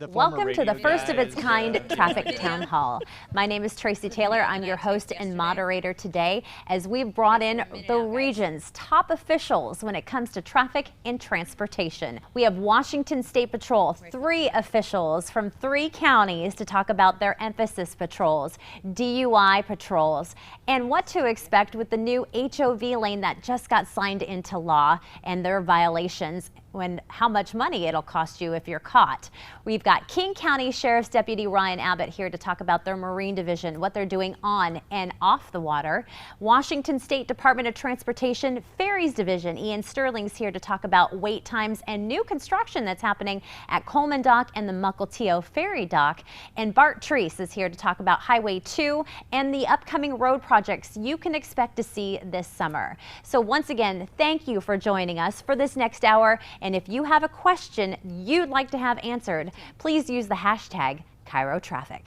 Welcome to the first of its kind Traffic Town Hall. My name is Tracy Taylor. I'm your host and moderator today as we've brought in the region's top officials when it comes to traffic and transportation. We have Washington State Patrol, 3 officials from 3 counties to talk about their emphasis patrols, DUI patrols, and what to expect with the new HOV lane that just got signed into law and their violations, when how much money it'll cost you if you're caught. We've got King County Sheriff's Deputy Ryan Abbott here to talk about their Marine Division, what they're doing on and off the water. Washington State Department of Transportation Ferries Division, Ian Sterling's here to talk about wait times and new construction that's happening at Coleman Dock and the Mukilteo Ferry Dock. And Bart Treese is here to talk about Highway 2 and the upcoming road projects you can expect to see this summer. So once again, thank you for joining us for this next hour. And if you have a question you'd like to have answered, please use the hashtag KIRO Traffic.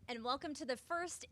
And welcome to the first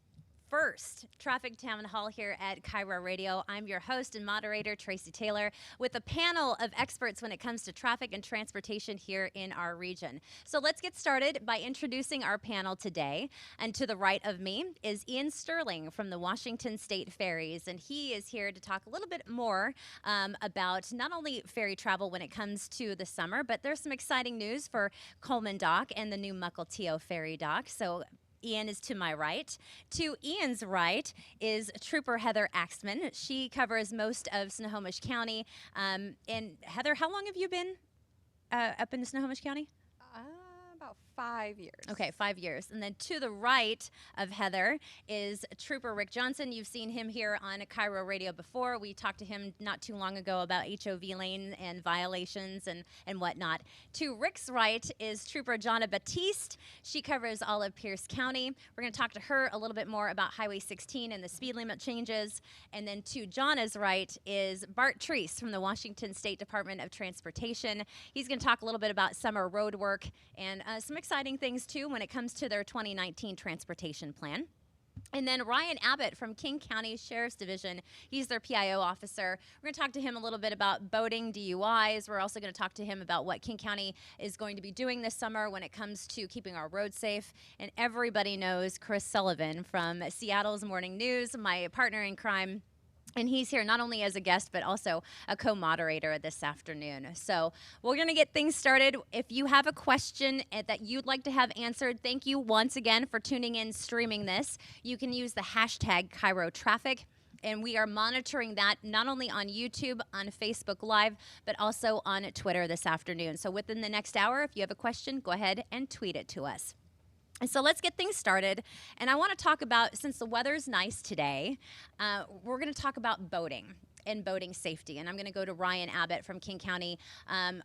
Traffic Town Hall here at KIRO Radio. I'm your host and moderator, Tracy Taylor, with a panel of experts when it comes to traffic and transportation here in our region. So let's get started by introducing our panel today. And to the right of me is Ian Sterling from the Washington State Ferries, and he is here to talk a little bit more about not only ferry travel when it comes to the summer, but there's some exciting news for Coleman Dock and the new Mukilteo Ferry Dock. So Ian is to my right. To Ian's right is Trooper Heather Axman. She covers most of Snohomish County. And Heather, how long have you been up in Snohomish County? About 5 years. Okay, 5 years. And then to the right of Heather is Trooper Rick Johnson. You've seen him here on KIRO Radio before. We talked to him not too long ago about HOV lane and violations and whatnot. To Rick's right is Trooper Jonna Batiste. She covers all of Pierce County. We're going to talk to her a little bit more about Highway 16 and the speed limit changes. And then to Jonna's right is Bart Treese from the Washington State Department of Transportation. He's going to talk a little bit about summer road work and some exciting things too when it comes to their 2019 transportation plan. And then Ryan Abbott from King County Sheriff's Division, he's their PIO officer. We're going to talk to him a little bit about boating, DUIs. We're also going to talk to him about what King County is going to be doing this summer when it comes to keeping our roads safe. And everybody knows Chris Sullivan from Seattle's Morning News, my partner in crime. And he's here not only as a guest, but also a co-moderator this afternoon. So we're going to get things started. If you have a question that you'd like to have answered, thank you once again for tuning in, streaming this. You can use the hashtag KIRO Traffic. And we are monitoring that not only on YouTube, on Facebook Live, but also on Twitter this afternoon. So within the next hour, if you have a question, go ahead and tweet it to us. And so let's get things started. And I want to talk about, since the weather's nice today, we're going to talk about boating and boating safety. And I'm going to go to Ryan Abbott from King County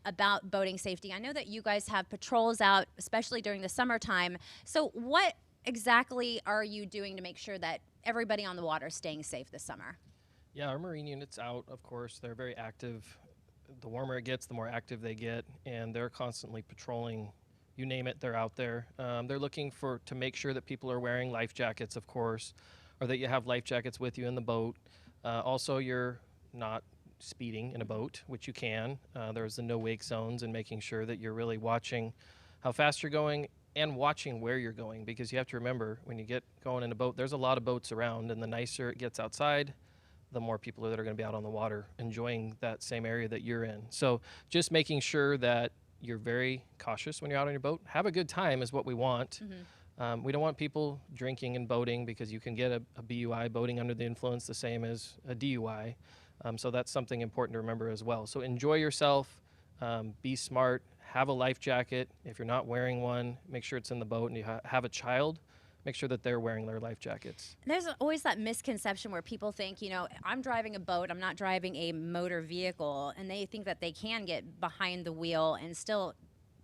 about boating safety. I know that you guys have patrols out, especially during the summertime. So what exactly are you doing to make sure that everybody on the water is staying safe this summer? Yeah, our Marine unit's out, of course. They're very active. The warmer it gets, the more active they get. And they're constantly patrolling. You name it, they're out there. They're looking to make sure that people are wearing life jackets, of course, or that you have life jackets with you in the boat. Also, you're not speeding in a boat, which you can. There's the no wake zones, and making sure that you're really watching how fast you're going and watching where you're going, because you have to remember when you get going in a boat, there's a lot of boats around, and the nicer it gets outside, the more people that are going to be out on the water enjoying that same area that you're in. So just making sure that you're very cautious when you're out on your boat. Have a good time is what we want. Mm-hmm. We don't want people drinking and boating, because you can get a BUI, boating under the influence, the same as a DUI. So that's something important to remember as well. So enjoy yourself, be smart, have a life jacket. If you're not wearing one, make sure it's in the boat, and you have a child, make sure that they're wearing their life jackets. There's always that misconception where people think, you know, I'm driving a boat, I'm not driving a motor vehicle, and they think that they can get behind the wheel and still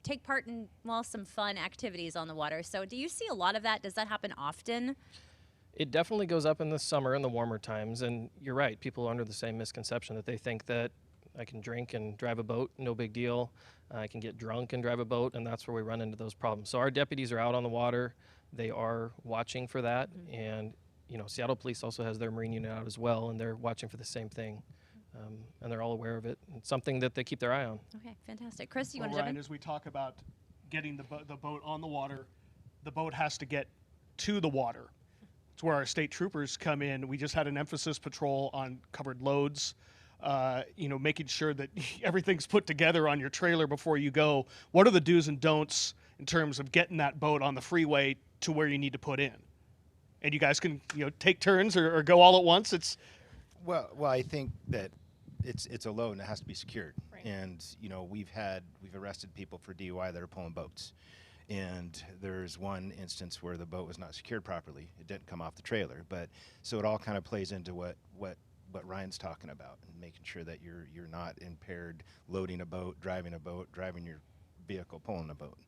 take part in, well, some fun activities on the water. So do you see a lot of that? Does that happen often? It definitely goes up in the summer and the warmer times, and you're right, people are under the same misconception that they think that I can drink and drive a boat, no big deal. I can get drunk and drive a boat, and that's where we run into those problems. So our deputies are out on the water. they are watching for that. And Seattle Police also has their Marine unit out as well, and they're watching for the same thing. And they're all aware of it. It's something that they keep their eye on. Okay, fantastic. Chris, you Well, want to jump Ryan, in? as we talk about getting the boat on the water, the boat has to get to the water. It's where our state troopers come in. We just had an emphasis patrol on covered loads, making sure that everything's put together on your trailer before you go. What are the do's and don'ts in terms of getting that boat on the freeway to where you need to put in? And you guys can, take turns or go all at once. It's Well, I think that it's a load and it has to be secured. Right. And we've arrested people for DUI that are pulling boats. And there's one instance where the boat was not secured properly. It didn't come off the trailer, but so it all kind of plays into what Ryan's talking about, and making sure that you're not impaired loading a boat, driving your vehicle, pulling a boat.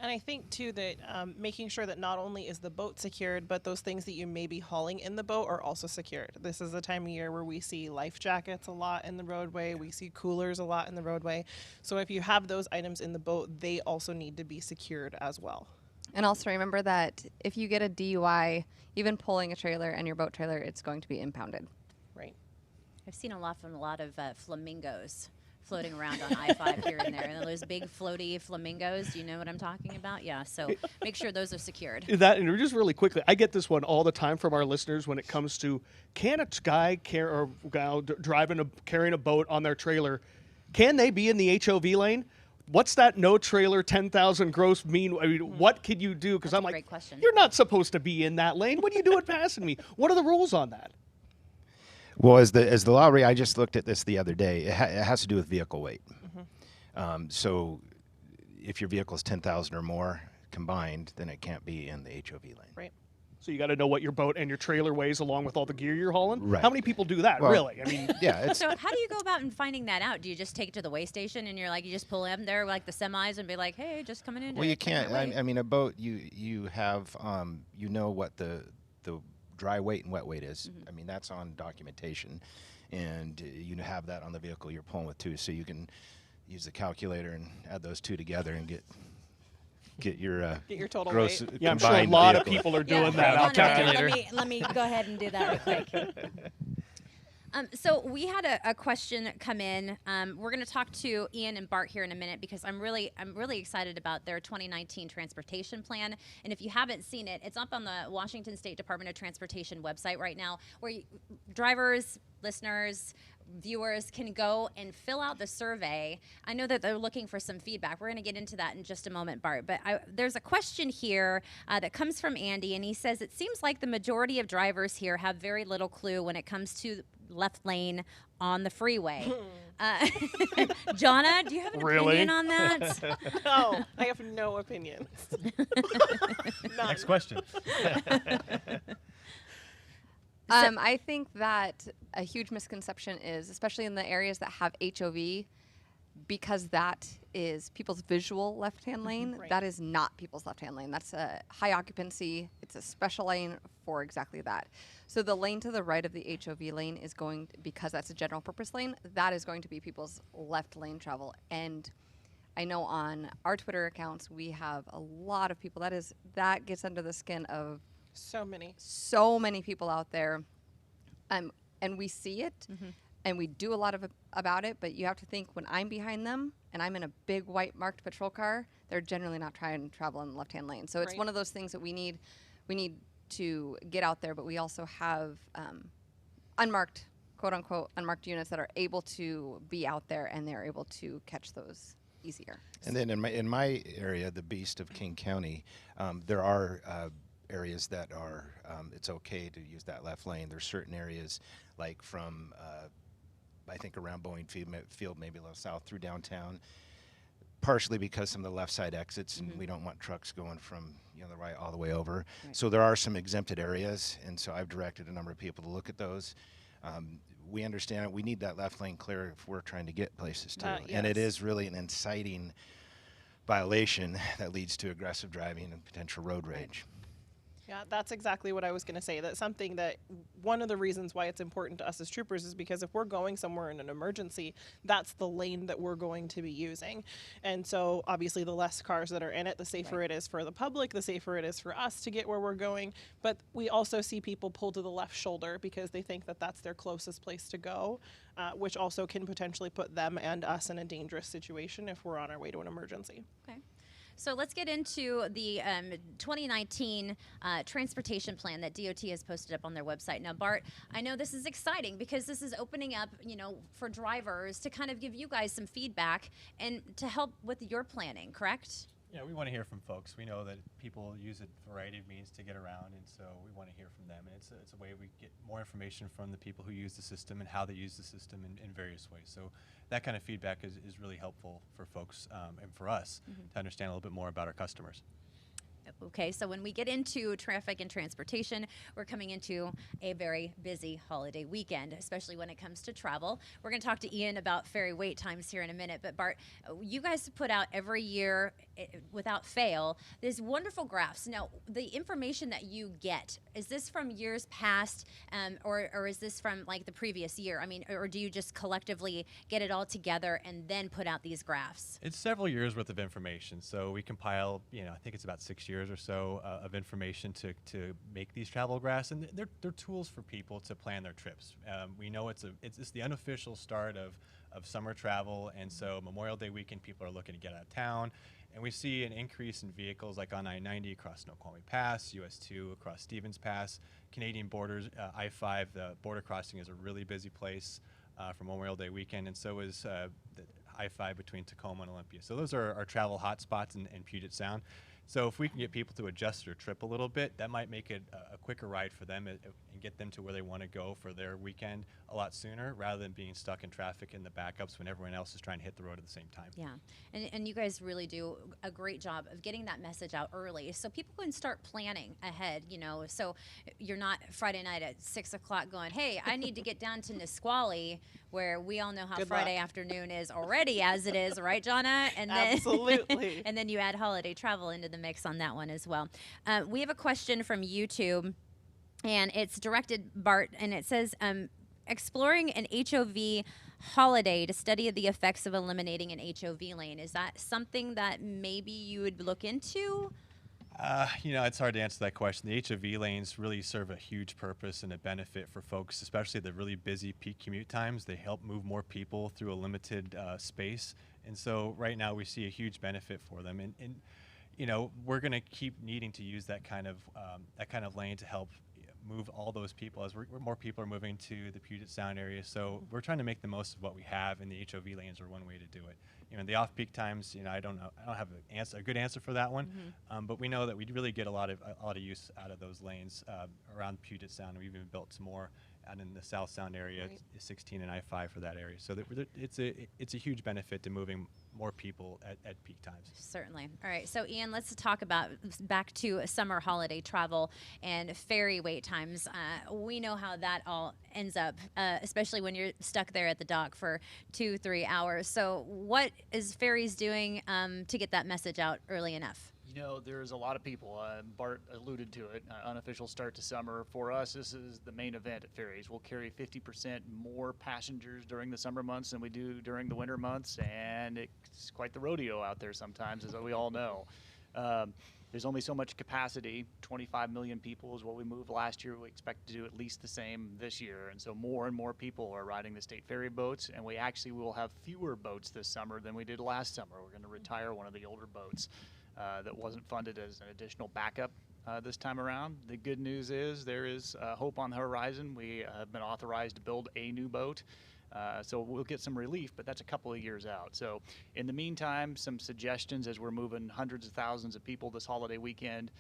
And I think, too, that making sure that not only is the boat secured, but those things that you may be hauling in the boat are also secured. This is the time of year where we see life jackets a lot in the roadway. We see coolers a lot in the roadway. So if you have those items in the boat, they also need to be secured as well. And also remember that if you get a DUI, even pulling a trailer and your boat trailer, it's going to be impounded. Right. I've seen a lot of flamingos floating around on I-5 here and there. And those big floaty flamingos, do you know what I'm talking about? Yeah, so make sure those are secured. and just really quickly, I get this one all the time from our listeners when it comes to, can a guy or gal carrying a boat on their trailer, can they be in the HOV lane? What's that no trailer 10,000 gross mean? I mean, what can you do? Because That's I'm a like, great question. you're not supposed to be in that lane. What are you doing passing me? What are the rules on that? Well, as the law I just looked at this the other day. It has to do with vehicle weight. So if your vehicle is 10,000 or more combined, then it can't be in the HOV lane. Right. So you got to know what your boat and your trailer weighs along with all the gear you're hauling? Right. How many people do that, Well, really? I mean, Yeah, So how do you go about in finding that out? Do you just take it to the weigh station and you just pull in there like the semis and be like, hey, just coming in? well, you can't. I mean, a boat, you have, what the dry weight and wet weight is. I mean, that's on documentation, and you have that on the vehicle you're pulling with too. So you can use the calculator and add those two together and get your total gross weight. yeah, I'm sure a combined lot of vehicle. people are doing that hold out on a there. minute. Let me go ahead and do that real quick. So we had a question come in. We're going to talk to Ian and Bart here in a minute because I'm really excited about their 2019 transportation plan. And if you haven't seen it, it's up on the Washington State Department of Transportation website right now, where drivers, listeners, viewers can go and fill out the survey. I know that they're looking for some feedback. We're going to get into that in just a moment, Bart. But there's a question here that comes from Andy, and he says, it seems like the majority of drivers here have very little clue when it comes to left lane on the freeway. Jonna, do you have an Really? opinion on that? No, I have no opinions. Next question. I think that a huge misconception is, especially in the areas that have HOV, because that is people's visual left-hand lane, Right. that is not people's left-hand lane. That's a high occupancy. It's a special lane for exactly that. So the lane to the right of the HOV lane is going, because that's a general purpose lane, that is going to be people's left lane travel. And I know on our Twitter accounts, we have a lot of people, that gets under the skin of So many. so many people out there, and we see it, and we do a lot about it. But you have to think, when I'm behind them and I'm in a big white marked patrol car, they're generally not trying to travel in the left-hand lane. So it's Right. one of those things that we need to get out there. But we also have unmarked, quote unquote, unmarked units that are able to be out there, and they're able to catch those easier. And then in my area, the beast of King County, there are areas that are it's okay to use that left lane. There's certain areas like from I think around Boeing Field, maybe a little south through downtown, partially because some of the left side exits, and we don't want trucks going from the right all the way over. Right. So there are some exempted areas, and so I've directed a number of people to look at those. We understand it. We need that left lane clear if we're trying to get places too. And it Yes. is really an inciting violation that leads to aggressive driving and potential road rage. Yeah, that's exactly what I was going to say. That's something that one of the reasons why it's important to us as troopers is because if we're going somewhere in an emergency, that's the lane that we're going to be using. And so obviously the less cars that are in it, the safer it is for the public, the safer it is for us to get where we're going. But we also see people pull to the left shoulder because they think that that's their closest place to go, which also can potentially put them and us in a dangerous situation if we're on our way to an emergency. Okay. So let's get into the 2019 transportation plan that DOT has posted up on their website. Now, Bart, I know this is exciting because this is opening up, for drivers to kind of give you guys some feedback and to help with your planning, correct? Yeah, we want to hear from folks. We know that people use a variety of means to get around, and so we want to hear from them. And it's a way we get more information from the people who use the system and how they use the system in various ways. So that kind of feedback is really helpful for folks and for us to understand a little bit more about our customers. Okay, so when we get into traffic and transportation, we're coming into a very busy holiday weekend, especially when it comes to travel. We're going to talk to Ian about ferry wait times here in a minute, but Bart, you guys put out every year, without fail, these wonderful graphs. Now, the information that you get, is this from years past, or is this from like the previous year? I mean, or do you just collectively get it all together and then put out these graphs? It's several years worth of information. So we compile, I think it's about 6 years or so of information to make these travel graphs, and they're tools for people to plan their trips. We know it's the unofficial start of summer travel, and so Memorial Day weekend people are looking to get out of town, and we see an increase in vehicles like on I-90 across Snoqualmie Pass, US 2 across Stevens Pass, Canadian borders, I-5, the border crossing is a really busy place for Memorial Day weekend, and so is the I-5 between Tacoma and Olympia. So those are our travel hotspots in Puget Sound. So if we can get people to adjust their trip a little bit, that might make it a quicker ride for them and get them to where they want to go for their weekend a lot sooner, rather than being stuck in traffic in the backups when everyone else is trying to hit the road at the same time. Yeah, and you guys really do a great job of getting that message out early so people can start planning ahead, so you're not Friday night at 6 o'clock going, hey, I need to get down to Nisqually, where we all know how Friday afternoon is already as it is, right, Jonna? And then, Absolutely. And then you add holiday travel into the mix on that one as well. We have a question from YouTube, and it's directed, Bart, and it says, exploring an HOV holiday to study the effects of eliminating an HOV lane. Is that something that maybe you would look into? It's hard to answer that question. The HOV lanes really serve a huge purpose and a benefit for folks, especially at the really busy peak commute times. They help move more people through a limited space. And so right now we see a huge benefit for them. And we're going to keep needing to use that kind of lane to help move all those people as more people are moving to the Puget Sound area. So we're trying to make the most of what we have, and the HOV lanes are one way to do it. The off-peak times, I don't know, I don't have a good answer for that one, but we know that we really get a lot of use out of those lanes around Puget Sound. We've even built some more out in the South Sound area, 16 and I-5 for that area. So it's a huge benefit to moving more people at peak times. Certainly. All right. So, Ian, let's talk about back to summer holiday travel and ferry wait times. We know how that all ends up, especially when you're stuck there at the dock for 2-3 hours. So what is ferries doing to get that message out early enough? There's a lot of people. Bart alluded to it. Unofficial start to summer. For us, this is the main event at ferries. We'll carry 50% more passengers during the summer months than we do during the winter months, and it's quite the rodeo out there sometimes, as we all know. There's only so much capacity. 25 million people is what we moved last year. We expect to do at least the same this year. And so more and more people are riding the state ferry boats, and we actually will have fewer boats this summer than we did last summer. We're going to retire one of the older boats that wasn't funded as an additional backup this time around. The good news is there is hope on the horizon. We have been authorized to build a new boat. So we'll get some relief, but that's a couple of years out. So in the meantime, some suggestions as we're moving hundreds of thousands of people this holiday weekend.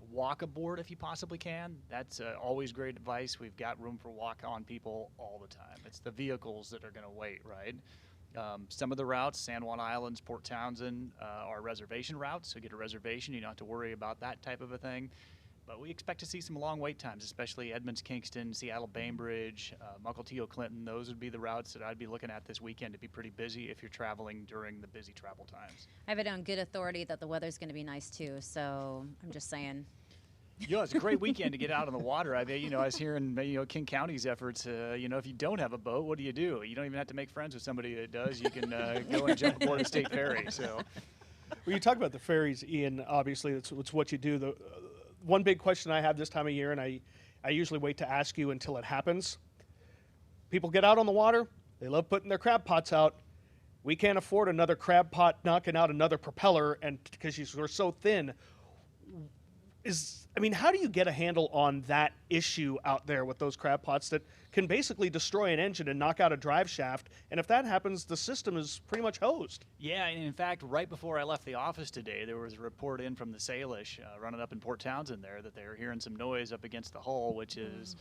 Walk aboard if you possibly can. That's always great advice. We've got room for walk-on people all the time. It's the vehicles that are going to wait, right? Some of the routes, San Juan Islands, Port Townsend, are reservation routes. So get a reservation. You don't have to worry about that type of a thing. But we expect to see some long wait times, especially Edmonds, Kingston, Seattle, Bainbridge, Mukilteo, Clinton. Those would be the routes that I'd be looking at this weekend to be pretty busy if you're traveling during the busy travel times. I have it on good authority that the weather's going to be nice too, so I'm just saying. You know, it's a great weekend to get out on the water. I mean, I was hearing, King County's efforts. If you don't have a boat, what do? You don't even have to make friends with somebody that does. You can go and jump aboard a state ferry. So, Well, you talk about the ferries, Ian. Obviously, it's what you do. The one big question I have this time of year, and I usually wait to ask you until it happens. People get out on the water. They love putting their crab pots out. We can't afford another crab pot knocking out another propeller, and because we're so thin. How do you get a handle on that issue out there with those crab pots that can basically destroy an engine and knock out a drive shaft? And if that happens, the system is pretty much hosed. yeah, and in fact, right before I left the office today, there was a report in from the Salish running up in Port Townsend there that they were hearing some noise up against the hull, which is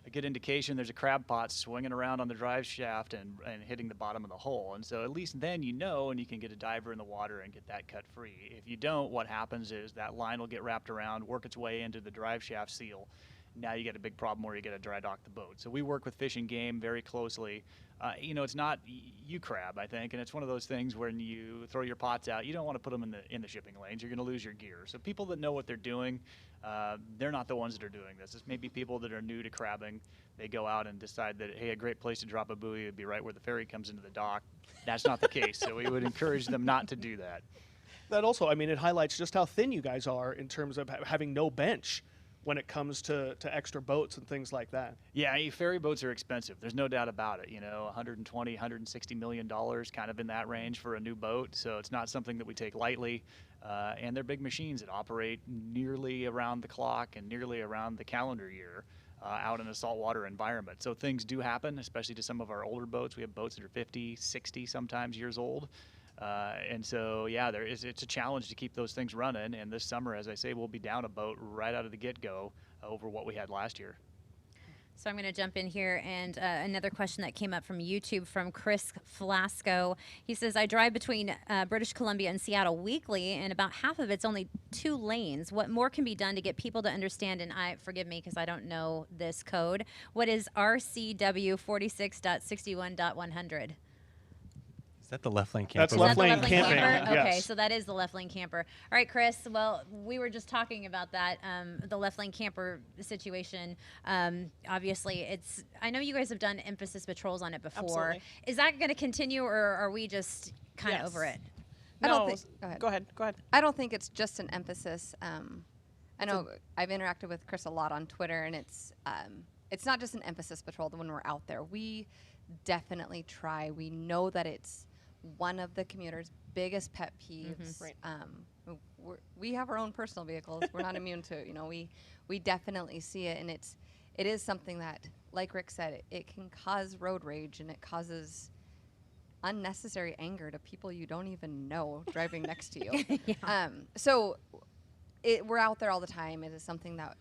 a good indication there's a crab pot swinging around on the drive shaft and hitting the bottom of the hull. And so at least then and you can get a diver in the water and get that cut free. If you don't, what happens is that line will get wrapped around, work its way into the drive shaft seal. Now you get a big problem where you got to dry dock the boat. So we work with Fish and Game very closely. It's not crab, I think, and it's one of those things when you throw your pots out, you don't want to put them in the shipping lanes. You're going to lose your gear. So people that know what they're doing, they're not the ones that are doing this. It's maybe people that are new to crabbing. They go out and decide that, hey, a great place to drop a buoy would be right where the ferry comes into the dock. That's not the case. So we would encourage them not to do that. That also, it highlights just how thin you guys are in terms of having no bench when it comes to extra boats and things like that. Yeah, ferry boats are expensive. There's no doubt about it. $120, $160 million, kind of in that range for a new boat. So it's not something that we take lightly. And they're big machines that operate nearly around the clock and nearly around the calendar year out in a saltwater environment. So things do happen, especially to some of our older boats. We have boats that are 50, 60 sometimes years old. And so, it's a challenge to keep those things running. And this summer, as I say, we'll be down a boat right out of the get-go over what we had last year. So I'm going to jump in here, and another question that came up from YouTube from Chris Flasco. He says, I drive between British Columbia and Seattle weekly, and about half of it's only 2 lanes. What more can be done to get people to understand, and forgive me because I don't know this code, what is RCW 46.61.100? Is that the left lane camper? That's left lane camping. Okay, Yes. so that is the left lane camper. All right, Chris. Well, we were just talking about that, the left lane camper situation. Obviously, I know you guys have done emphasis patrols on it before. Absolutely. Is that going to continue, or are we just kind of Yes. over it? I don't No, think. Go ahead. I don't think it's just an emphasis. I know I've interacted with Chris a lot on Twitter, and it's not just an emphasis patrol when we're out there. We definitely try. We know that it's one of the commuters' biggest pet peeves. Right. We have our own personal vehicles. We're not immune to it. We definitely see it, and it is something that, like Rick said, it can cause road rage, and it causes unnecessary anger to people you don't even know driving next to you. Yeah. So we're out there all the time. It is something that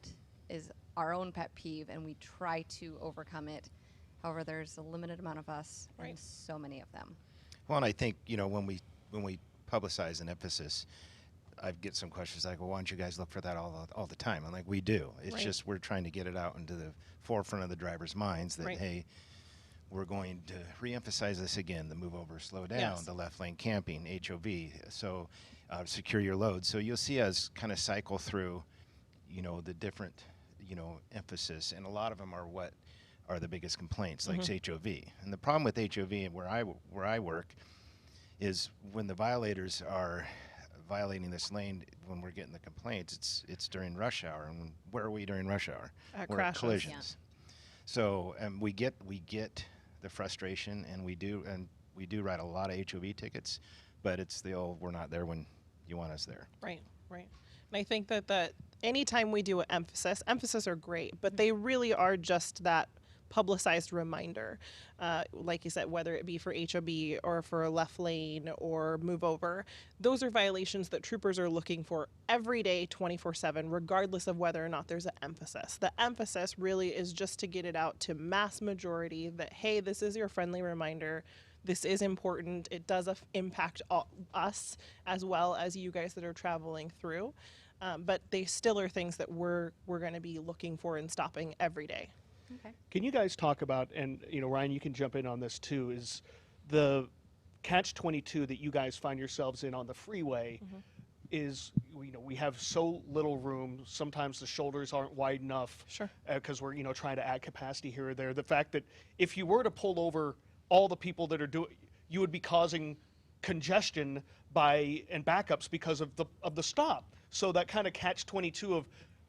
is our own pet peeve, and we try to overcome it. However, there's a limited amount of us and so many of them. Well, and I think, when we publicize an emphasis, I get some questions like, well, why don't you guys look for that all the time? I'm like, we do. It's just we're trying to get it out into the forefront of the drivers' minds that, hey, we're going to reemphasize this again, the move over, slow down, the left lane camping, HOV, so secure your load. So you'll see us kind of cycle through, the different, emphasis, and a lot of them are what are the biggest complaints, like HOV. And the problem with HOV and where I work is when the violators are violating this lane, when we're getting the complaints, it's during rush hour. And where are we during rush hour? We're at crashes. collisions. So we get the frustration, and we do write a lot of HOV tickets, but it's the old, we're not there when you want us there. Right. And I think that anytime we do an emphasis are great, but they really are just that publicized reminder. Like you said, whether it be for HOB or for a left lane or move over, those are violations that troopers are looking for every day, 24/7, regardless of whether or not there's an emphasis. The emphasis really is just to get it out to mass majority that, hey, this is your friendly reminder. This is important. It does impact us as well as you guys that are traveling through. But they still are things that we're going to be looking for and stopping every day. Okay. Can you guys talk about, and Ryan, you can jump in on this too, is the catch-22 that you guys find yourselves in on the freeway is we have so little room. Sometimes the shoulders aren't wide enough. Sure. Because we're trying to add capacity here or there. The fact that if you were to pull over all the people that are doing, you would be causing congestion and backups because of the stop. So that kind of catch-22 of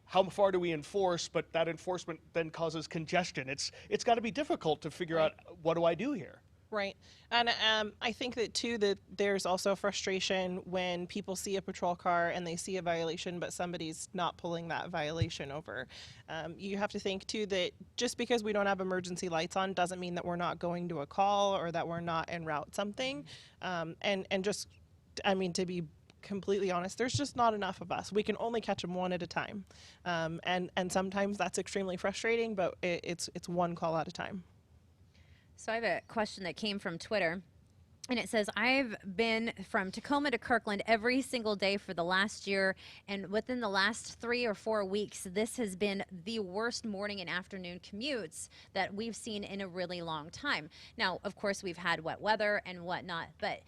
how far do we enforce, but that enforcement then causes congestion. It's got to be difficult to figure out what do I do here. Right. And I think that too, that there's also frustration when people see a patrol car and they see a violation, but somebody's not pulling that violation over. You have to think too that just because we don't have emergency lights on doesn't mean that we're not going to a call or that we're not en route something. And just, I mean, to be completely honest, there's just not enough of us. We can only catch them one at a time. And sometimes that's extremely frustrating, but it's one call at a time. So I have a question that came from Twitter, and it says, I've been from Tacoma to Kirkland every single day for the last year, and within the last 3 or 4 weeks, this has been the worst morning and afternoon commutes that we've seen in a really long time. Now, of course, we've had wet weather and whatnot, but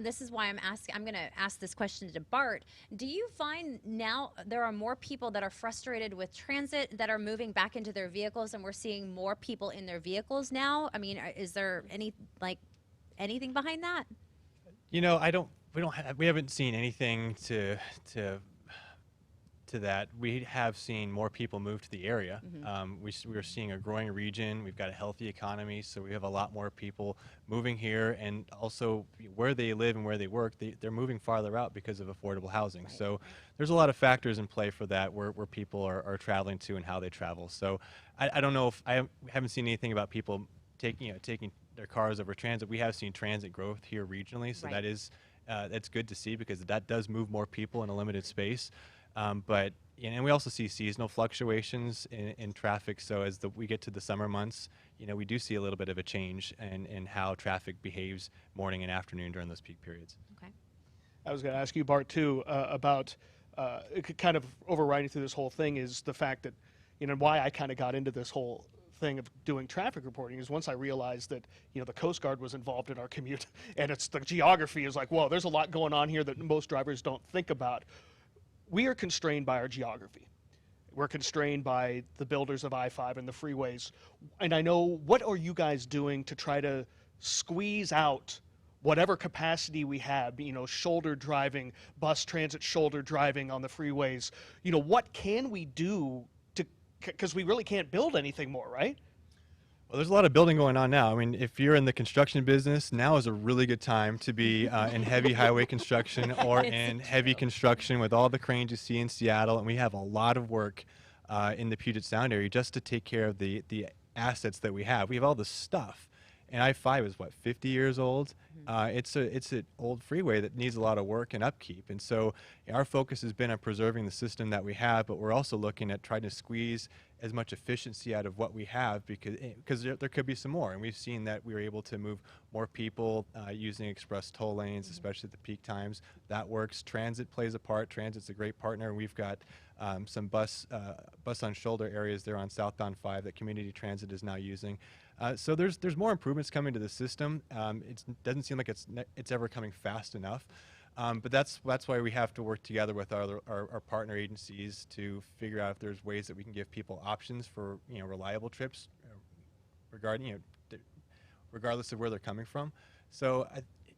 this is why I'm going to ask this question to Bart. Do you find now there are more people that are frustrated with transit that are moving back into their vehicles, and we're seeing more people in their vehicles now? I mean, is there anything behind that? We haven't seen anything to that. We have seen more people move to the area. We're seeing a growing region. We've got a healthy economy, so we have a lot more people moving here, and also where they live and where they work, they're moving farther out because of affordable housing. Right. So there's a lot of factors in play for that, where people are traveling to and how they travel. So I don't know if I haven't seen anything about people taking their cars over transit. We have seen transit growth here regionally, so right. That's good to see, because that does move more people in a limited space. But we also see seasonal fluctuations in traffic. So as we get to the summer months, we do see a little bit of a change in how traffic behaves morning and afternoon during those peak periods. Okay. I was going to ask you, Bart, too, about kind of overriding through this whole thing is the fact that, why I kind of got into this whole thing of doing traffic reporting is once I realized that the Coast Guard was involved in our commute, and it's the geography is like, whoa, there's a lot going on here that most drivers don't think about. We are constrained by our geography. We're constrained by the builders of I-5 and the freeways. And I know, what are you guys doing to try to squeeze out whatever capacity we have, shoulder driving, bus transit shoulder driving on the freeways? What can we do because we really can't build anything more, right? Well, there's a lot of building going on now. I mean, if you're in the construction business, now is a really good time to be in heavy highway construction or in heavy construction with all the cranes you see in Seattle. And we have a lot of work in the Puget Sound area just to take care of the assets that we have. We have all the stuff. And I-5 is, 50 years old? It's an old freeway that needs a lot of work and upkeep. And so our focus has been on preserving the system that we have, but we're also looking at trying to squeeze as much efficiency out of what we have, because there could be some more. And we've seen that we were able to move more people using express toll lanes, especially at the peak times. That works. Transit plays a part. Transit's a great partner. We've got some bus on shoulder areas there on southbound 5 that community transit is now using. So there's more improvements coming to the system. It doesn't seem like it's ever coming fast enough. But that's why we have to work together with our partner agencies to figure out if there's ways that we can give people options for reliable trips, regardless of where they're coming from. So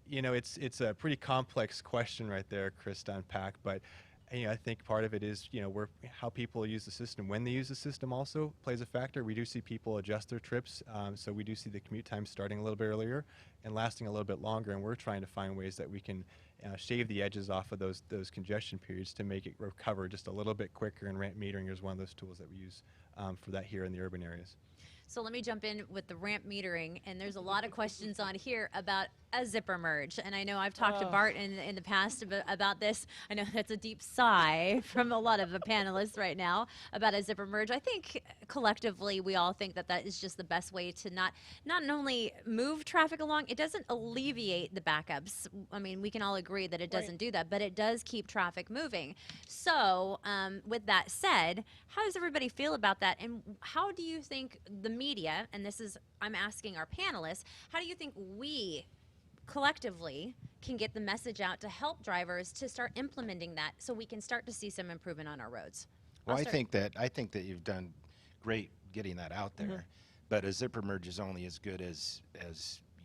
it's a pretty complex question right there, Chris, to unpack. But I think part of it is how people use the system. When they use the system also plays a factor. We do see people adjust their trips, so we do see the commute time starting a little bit earlier and lasting a little bit longer. And we're trying to find ways that we can shave the edges off of those congestion periods to make it recover just a little bit quicker. And ramp metering is one of those tools that we use for that here in the urban areas. So let me jump in with the ramp metering, and there's a lot of questions on here about a zipper merge. And I know I've talked to Bart in the past about this. I know that's a deep sigh from a lot of the panelists right now about a zipper merge. I think collectively we all think that is just the best way to not only move traffic along, it doesn't alleviate the backups. I mean, we can all agree that it doesn't do that, but it does keep traffic moving. So with that said, how does everybody feel about that? And how do you think the media, and I'm asking our panelists, how do you think we collectively can get the message out to help drivers to start implementing that so we can start to see some improvement on our roads? Well, I'll I start- think that you've done great getting that out there, but a zipper merge is only as good as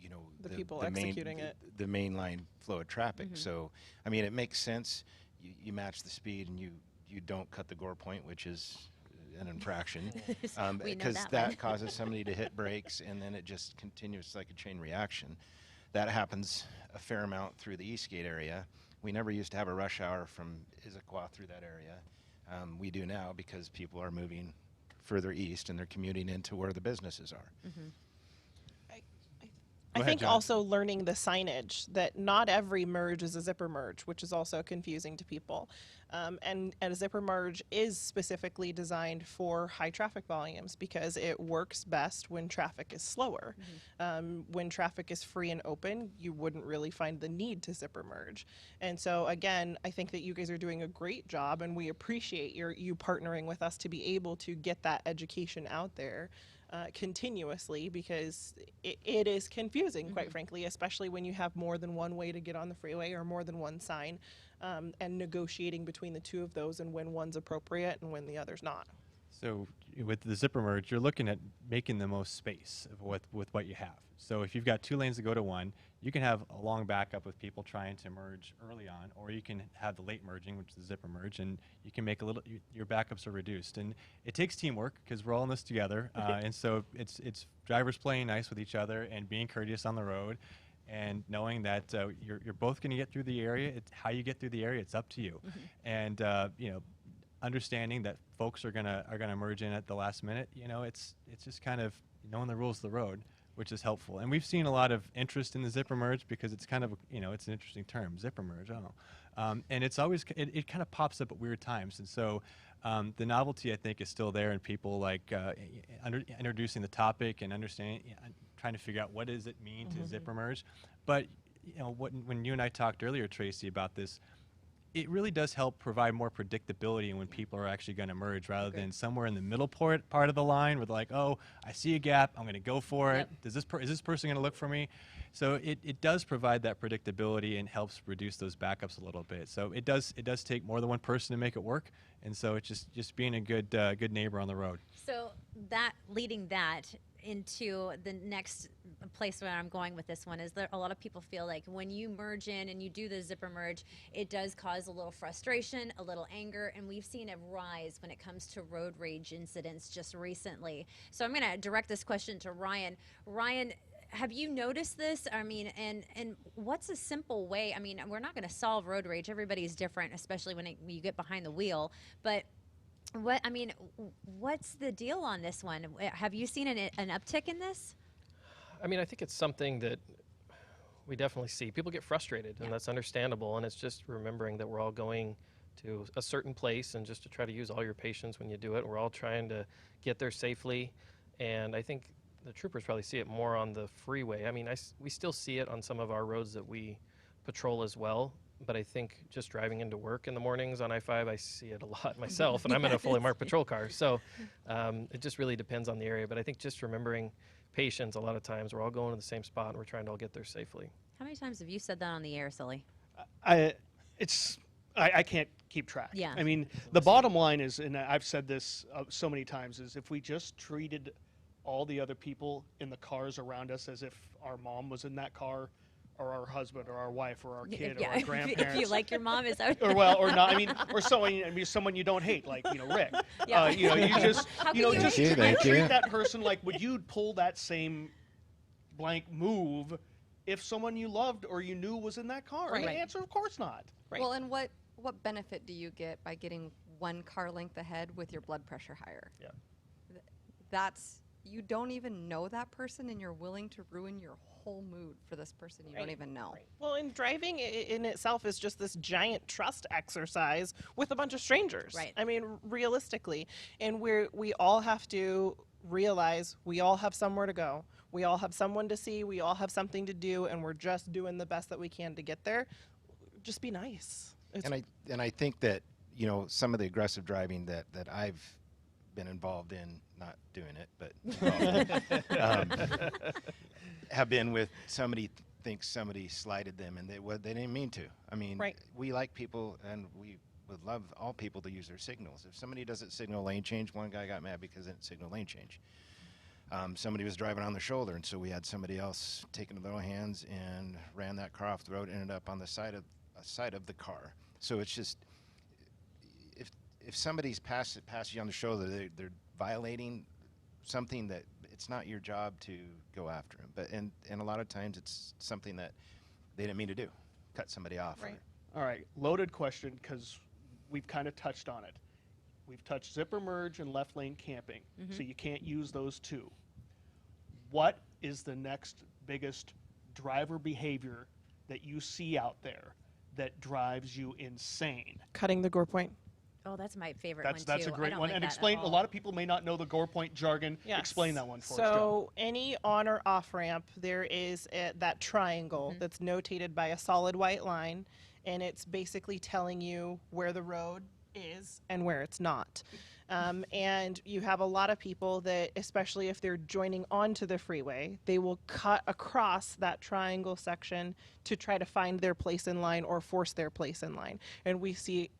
you know The people executing it. the mainline flow of traffic. So, I mean, it makes sense. You match the speed and you don't cut the gore point, which is an infraction, We know because that one. causes somebody to hit brakes, and then it just continues like a chain reaction. That happens a fair amount through the Eastgate area. We never used to have a rush hour from Issaquah through that area. We do now because people are moving further east and they're commuting into where the businesses are. I ahead, think John. also learning the signage, that not every merge is a zipper merge, which is also confusing to people. And a zipper merge is specifically designed for high traffic volumes because it works best when traffic is slower. When traffic is free and open, you wouldn't really find the need to zipper merge. And so again, I think that you guys are doing a great job, and we appreciate you partnering with us to be able to get that education out there continuously, because it is confusing, quite frankly, especially when you have more than one way to get on the freeway or more than one sign, and negotiating between the two of those and when one's appropriate and when the other's not. So with the zipper merge, you're looking at making the most space with what you have. So if you've got 2 lanes to go to one, you can have a long backup with people trying to merge early on, or you can have the late merging, which is the zipper merge, and you can make your backups are reduced. And it takes teamwork because we're all in this together, and so it's drivers playing nice with each other and being courteous on the road, and knowing that you're both going to get through the area. It's how you get through the area, it's up to you, and understanding that folks are gonna merge in at the last minute. It's just kind of knowing the rules of the road, which is helpful. And we've seen a lot of interest in the zipper merge because it's kind of it's an interesting term, zipper merge. And it's always it kind of pops up at weird times, and so the novelty, I think, is still there, and people like introducing the topic and understanding, trying to figure out what does it mean to zipper merge. But when you and I talked earlier, Tracy, about this, it really does help provide more predictability in when people are actually going to merge, rather than somewhere in the middle part of the line where they're like, oh, I see a gap, I'm going to go for it. Is this person going to look for me? So it does provide that predictability and helps reduce those backups a little bit. So it does take more than one person to make it work, and so it's just being a good neighbor on the road. So leading that into the next place where I'm going with this one is that a lot of people feel like when you merge in and you do the zipper merge, it does cause a little frustration, a little anger, and we've seen a rise when it comes to road rage incidents just recently. So I'm going to direct this question to Ryan. Ryan, have you noticed this? I mean, and what's a simple way? I mean, we're not going to solve road rage. Everybody's different, especially when you get behind the wheel. But what's the deal on this one? Have you seen an uptick in this? I mean, I think it's something that we definitely see. People get frustrated, and that's understandable. And it's just remembering that we're all going to a certain place, and just to try to use all your patience when you do it. We're all trying to get there safely. And I think the troopers probably see it more on the freeway. I mean, we still see it on some of our roads that we patrol as well. But I think just driving into work in the mornings on I-5, I see it a lot myself, and I'm in a fully marked patrol car. So it just really depends on the area. But I think just remembering patience, a lot of times we're all going to the same spot, and we're trying to all get there safely. How many times have you said that on the air, Sully? I can't keep track. Yeah. I mean, the bottom line is, and I've said this so many times, is if we just treated all the other people in the cars around us as if our mom was in that car, or our husband, or our wife, or our kid, or our grandparents. If you like your mom, is that or not. I mean, or someone you don't hate, like Rick. Yeah. You just How can just you hate Thank treat you. that person like, would you pull that same blank move if someone you loved or you knew was in that car? And the Right. answer, of course not. Right. Well, and what benefit do you get by getting one car length ahead with your blood pressure higher? Yeah. That's, you don't even know that person, and you're willing to ruin your whole mood for this person you don't even know. Well, and driving in itself is just this giant trust exercise with a bunch of strangers. Right. I mean, realistically. And we all have to realize we all have somewhere to go. We all have someone to see. We all have something to do, and we're just doing the best that we can to get there. Just be nice. And I think that some of the aggressive driving that I've been involved in, not doing it, but involved in, have been with somebody thinks somebody slighted them, and they didn't mean to. I mean, Right. we like people, and we would love all people to use their signals. If somebody doesn't signal lane change, one guy got mad because it didn't signal lane change. Somebody was driving on the shoulder, and so we had somebody else taking their hands and ran that car off the road, ended up on the side of the car. So it's just, if somebody's passes you on the shoulder, they're violating something that it's not your job to go after them. But and a lot of times it's something that they didn't mean to do, cut somebody off. Right. All right, loaded question because we've kind of touched on it. We've touched zipper merge and left lane camping, so you can't use those two. What is the next biggest driver behavior that you see out there that drives you insane? Cutting the gore point. Oh, that's my favorite That's one too. a great I don't one. like And that at explain. A all. lot of people may not know the gore point jargon. Yes. Explain that one for us, So any on or off ramp, there is that triangle that's notated by a solid white line, and it's basically telling you where the road is and where it's not. And you have a lot of people that, especially if they're joining onto the freeway, they will cut across that triangle section to try to find their place in line or force their place in line. And we see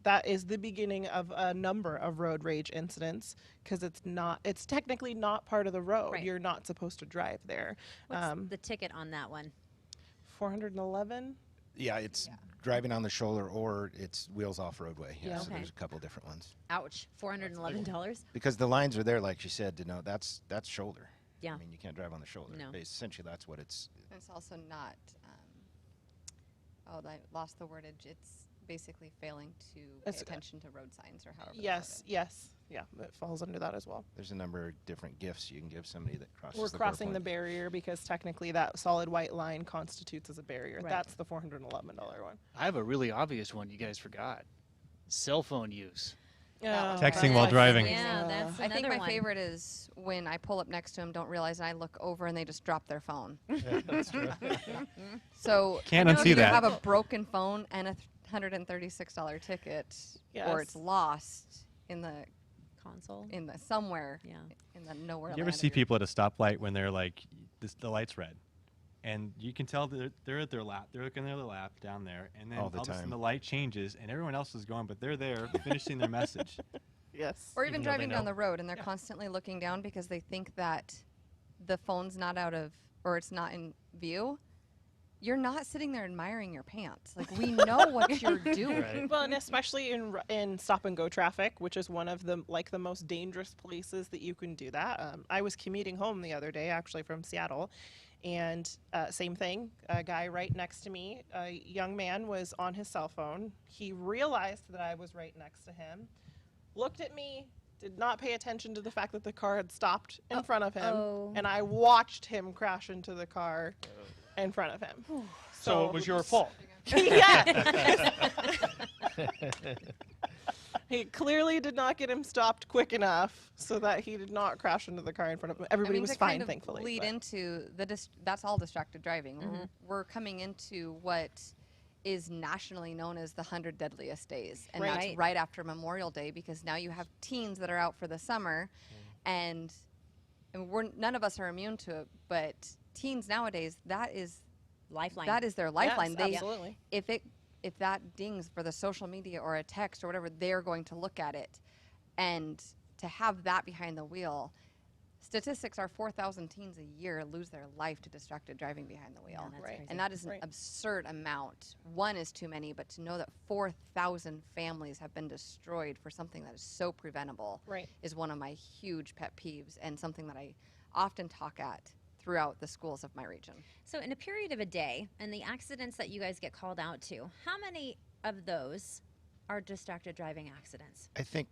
that is the beginning of a number of road rage incidents because it's technically not part of the road. Right. You're not supposed to drive there. What's the ticket on that one? 411. Yeah, it's driving on the shoulder or it's wheels off roadway. Yeah, Yeah. so Okay. there's a couple different ones. Ouch, $411. Because the lines are there, like she said, to know that's shoulder. Yeah. I mean, you can't drive on the shoulder. No. But essentially, that's what it's. It's also not, I lost the wordage. It's basically failing to pay It's, attention to road signs or however. they Yes, put it. yes. Yeah, it falls under that as well. There's a number of different gifts you can give somebody that crosses We're the crossing the point. barrier because technically that solid white line constitutes as a barrier. Right. That's the $411 one. I have a really obvious one you guys forgot. Cell phone use. That was Texting fun. while driving. Yeah, that's I think another my one. favorite is when I pull up next to them, don't realize, and I look over and they just drop their phone. Yeah, that's true. So Can't I know if unsee you that. have a broken phone and a $136 ticket, or it's Yes. lost in the Console. somewhere Yeah. in the nowhere. You ever land see of your- people at a stoplight when they're like, the light's red, and you can tell they're at their lap, they're looking at their lap down there, and then All all the of a sudden time. the light changes and everyone else is going, but they're there finishing their message. Yes. Or even even though they driving down know. the road and they're Yeah. constantly looking down because they think that the phone's not out of, or it's not in view. You're not sitting there admiring your pants. Like, we know what you're doing. Right. Well, and especially in stop and go traffic, which is one of the most dangerous places that you can do that. I was commuting home the other day, actually from Seattle, and same thing. A guy right next to me, a young man, was on his cell phone. He realized that I was right next to him, looked at me, did not pay attention to the fact that the car had stopped in front of him, oh. and I watched him crash into the car in front of him. So it was your fault. Yeah. He clearly did not get him stopped quick enough so that he did not crash into the car in front of him. Everybody was to fine, kind of thankfully. lead but- into that's all distracted driving. We're coming into what is nationally known as the 100 deadliest days, and Right. that's right after Memorial Day, because now you have teens that are out for the summer, and none of us are immune to it, but teens nowadays, that is Lifeline. their lifeline. Yes, They absolutely. if that dings for the social media or a text or whatever, they're going to look at it. And to have that behind the wheel, statistics are 4,000 teens a year lose their life to distracted driving behind the wheel. Yeah, that's Right. crazy. And that is an Right. absurd amount. One is too many, but to know that 4,000 families have been destroyed for something that is so preventable Right. is one of my huge pet peeves, and something that I often talk at throughout the schools of my region. So in a period of a day, and the accidents that you guys get called out to, how many of those are distracted driving accidents? I think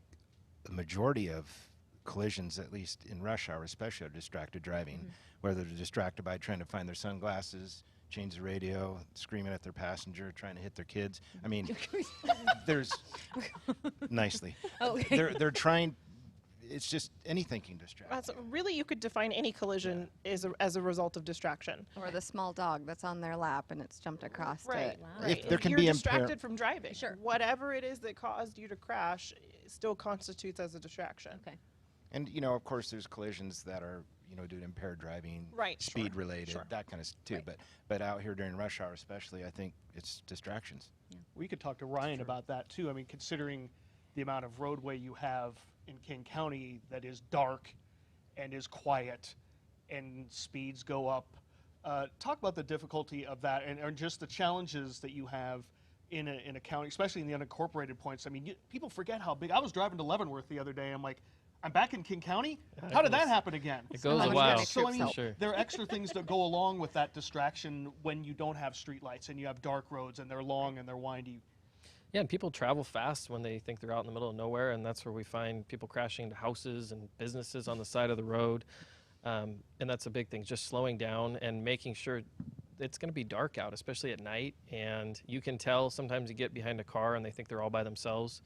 the majority of collisions, at least in rush hour especially, are distracted driving, whether they're distracted by trying to find their sunglasses, change the radio, screaming at their passenger, trying to hit their kids. I mean, there's nicely. Okay. They're trying. It's just anything can distract. That's, you. really, you could define any collision as a result of distraction. Or the small dog that's on their lap and it's jumped across Right. it. Wow. Right. If there can You're be distracted from driving. Sure. Whatever it is that caused you to crash still constitutes as a distraction. Okay. And of course, there's collisions that are due to impaired driving, Right, speed sure, related, sure. that kind of too. But out here during rush hour especially, I think it's distractions. We could talk to Ryan about that too. I mean, considering the amount of roadway you have in King County that is dark and is quiet and speeds go up. Talk about the difficulty of that and just the challenges that you have in a county, especially in the unincorporated points. I mean, people forget how big. I was driving to Leavenworth the other day. I'm like, I'm back in King County? How did that happen again? It goes a Sometimes while. getting So, I troops mean, help. Sure. there are extra things that go along with that distraction when you don't have streetlights and you have dark roads and they're long and they're windy. Yeah, and people travel fast when they think they're out in the middle of nowhere, and that's where we find people crashing into houses and businesses on the side of the road. And that's a big thing, just slowing down and making sure it's going to be dark out, especially at night. And you can tell sometimes you get behind a car and they think they're all by themselves,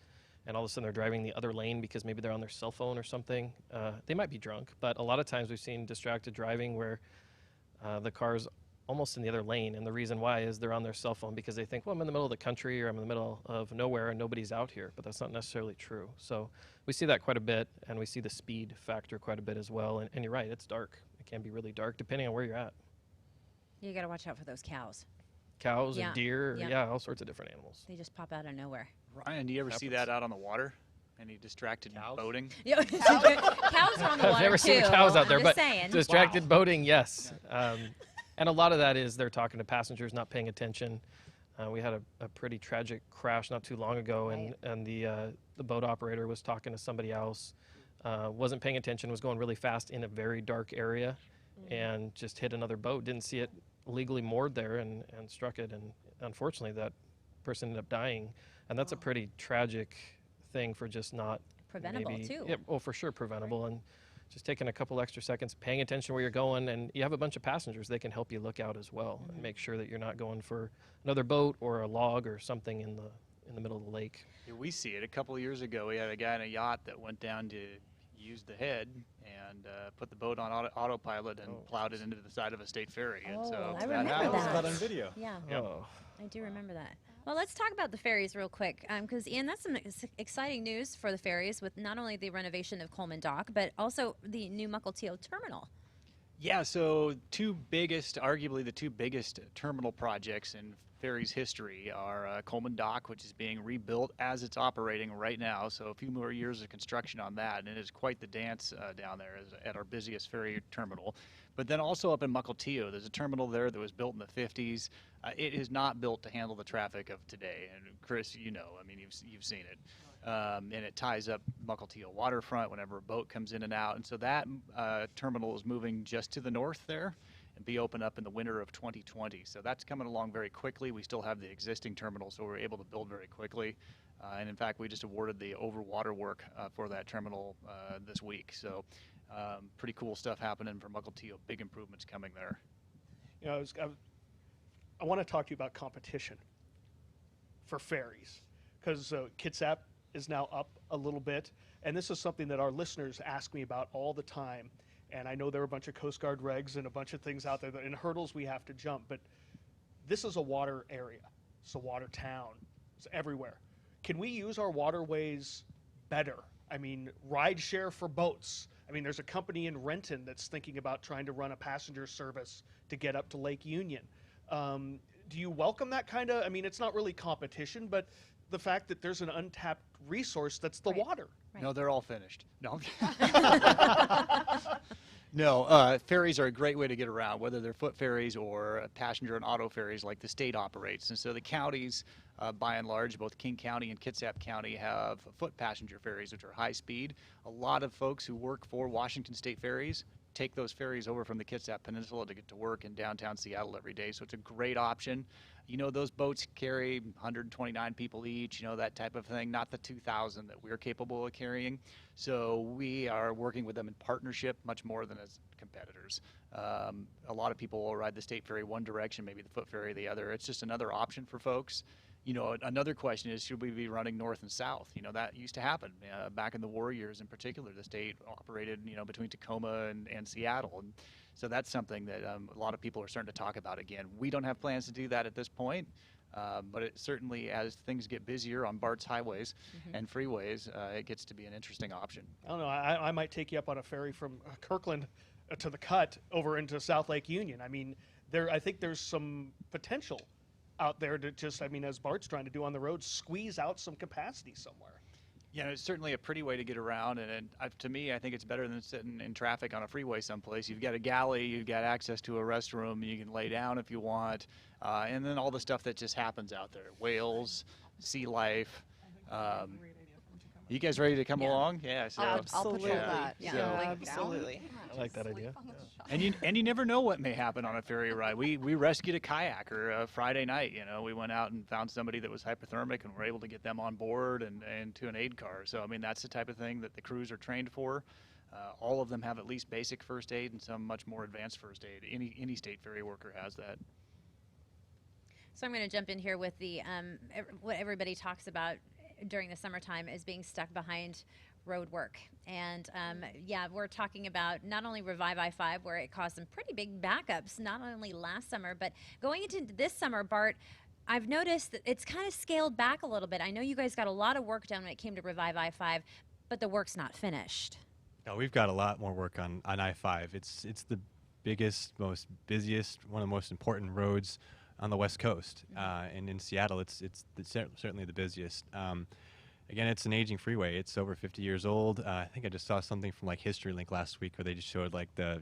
and all of a sudden they're driving the other lane because maybe they're on their cell phone or something. They might be drunk, but a lot of times we've seen distracted driving where the car's almost in the other lane, and the reason why is they're on their cell phone because they think, well, I'm in the middle of the country or I'm in the middle of nowhere and nobody's out here, but that's not necessarily true. So we see that quite a bit, and we see the speed factor quite a bit as well. And you're right, it's dark. It can be really dark depending on where you're at. You got to watch out for those cows. Cows Yeah, or deer, or, yeah. yeah, all sorts of different animals. They just pop out of nowhere. Ryan, do you ever see Happens. that out on the water? Any distracted boating? Yeah, cows are on the I've water never seen too. cows out there, I'm but just saying. distracted boating, yes. And a lot of that is they're talking to passengers, not paying attention. We had a pretty tragic crash not too long ago, and the boat operator was talking to somebody else, wasn't paying attention, was going really fast in a very dark area, and just hit another boat. Didn't see it legally moored there, and struck it. And unfortunately, that person ended up dying. And that's a pretty tragic thing for just not Preventable, too. Yeah, well, for sure preventable, and just taking a couple extra seconds, paying attention where you're going, and you have a bunch of passengers. They can help you look out as well and make sure that you're not going for another boat or a log or something in the middle of the lake. Yeah, we see it. A couple of years ago, we had a guy in a yacht that went down to use the head and put the boat on autopilot and plowed it into the side of a state ferry. And so I remember That was that. about on video. Yeah, Oh, I do remember that. Well, let's talk about the ferries real quick, because Ian, that's some exciting news for the ferries with not only the renovation of Coleman Dock, but also the new Mukilteo terminal. Yeah, so arguably the two biggest terminal projects in ferry's history are Coleman Dock, which is being rebuilt as it's operating right now. So a few more years of construction on that, and it is quite the dance down there at our busiest ferry terminal. But then also up in Mukilteo, there's a terminal there that was built in the 50s. It is not built to handle the traffic of today. And Chris, you know, I mean, you've seen it. And it ties up Mukilteo waterfront whenever a boat comes in and out. And so that terminal is moving just to the north there and be open up in the winter of 2020. So that's coming along very quickly. We still have the existing terminal, so we're able to build very quickly. And in fact, we just awarded the overwater work for that terminal this week. So pretty cool stuff happening for Mukilteo. Big improvements coming there. You know, I want to talk to you about competition for ferries, because Kitsap is now up a little bit, and this is something that our listeners ask me about all the time. And I know there are a bunch of Coast Guard regs and a bunch of things out there and hurdles we have to jump, but this is a water area. It's a water town. It's everywhere. Can we use our waterways better? I mean, ride share for boats. I mean, there's a company in Renton that's thinking about trying to run a passenger service to get up to Lake Union. Do you welcome that kind of, I mean, it's not really competition, but the fact that there's an untapped resource that's the water. Right. No, they're all finished. No. No, ferries are a great way to get around, whether they're foot ferries or passenger and auto ferries like the state operates. And so the counties, by and large, both King County and Kitsap County have foot passenger ferries, which are high speed. A lot of folks who work for Washington State Ferries take those ferries over from the Kitsap Peninsula to get to work in downtown Seattle every day. So it's a great option. You know, those boats carry 129 people each, you know, that type of thing, not the 2,000 that we're capable of carrying. So we are working with them in partnership much more than as competitors. A lot of people will ride the state ferry one direction, maybe the foot ferry the other. It's just another option for folks. You know, another question is, should we be running north and south? You know, that used to happen back in the war years in particular. The state operated, you know, between Tacoma and Seattle. And so that's something that a lot of people are starting to talk about again. We don't have plans to do that at this point, but it certainly, as things get busier on BART's highways and freeways, it gets to be an interesting option. I don't know, I might take you up on a ferry from Kirkland to the cut over into South Lake Union. I mean, I think there's some potential out there to just, I mean, as Bart's trying to do on the road, squeeze out some capacity somewhere. Yeah, it's certainly a pretty way to get around, and to me, I think it's better than sitting in traffic on a freeway someplace. You've got a galley, you've got access to a restroom, you can lay down if you want, and then all the stuff that just happens out there, whales, sea life. You guys ready to come along? Yeah, so I'll patrol Absolutely. that. Yeah. So, like, Absolutely. down, I like that sleep idea. on the shop. and you never know what may happen on a ferry ride. We rescued a kayaker Friday night. You know, we went out and found somebody that was hypothermic, and were able to get them on board and to an aid car. So I mean, that's the type of thing that the crews are trained for. All of them have at least basic first aid and some much more advanced first aid. Any state ferry worker has that. So I'm going to jump in here with the what everybody talks about during the summertime is being stuck behind road work. And yeah, we're talking about not only Revive I-5, where it caused some pretty big backups, not only last summer, but going into this summer, Bart, I've noticed that it's kind of scaled back a little bit. I know you guys got a lot of work done when it came to Revive I-5, but the work's not finished. No, we've got a lot more work on I-5. It's the biggest, most busiest, one of the most important roads on the West Coast, and in Seattle, it's certainly the busiest. Again, it's an aging freeway. It's over 50 years old. I think I just saw something from like History Link last week where they just showed like the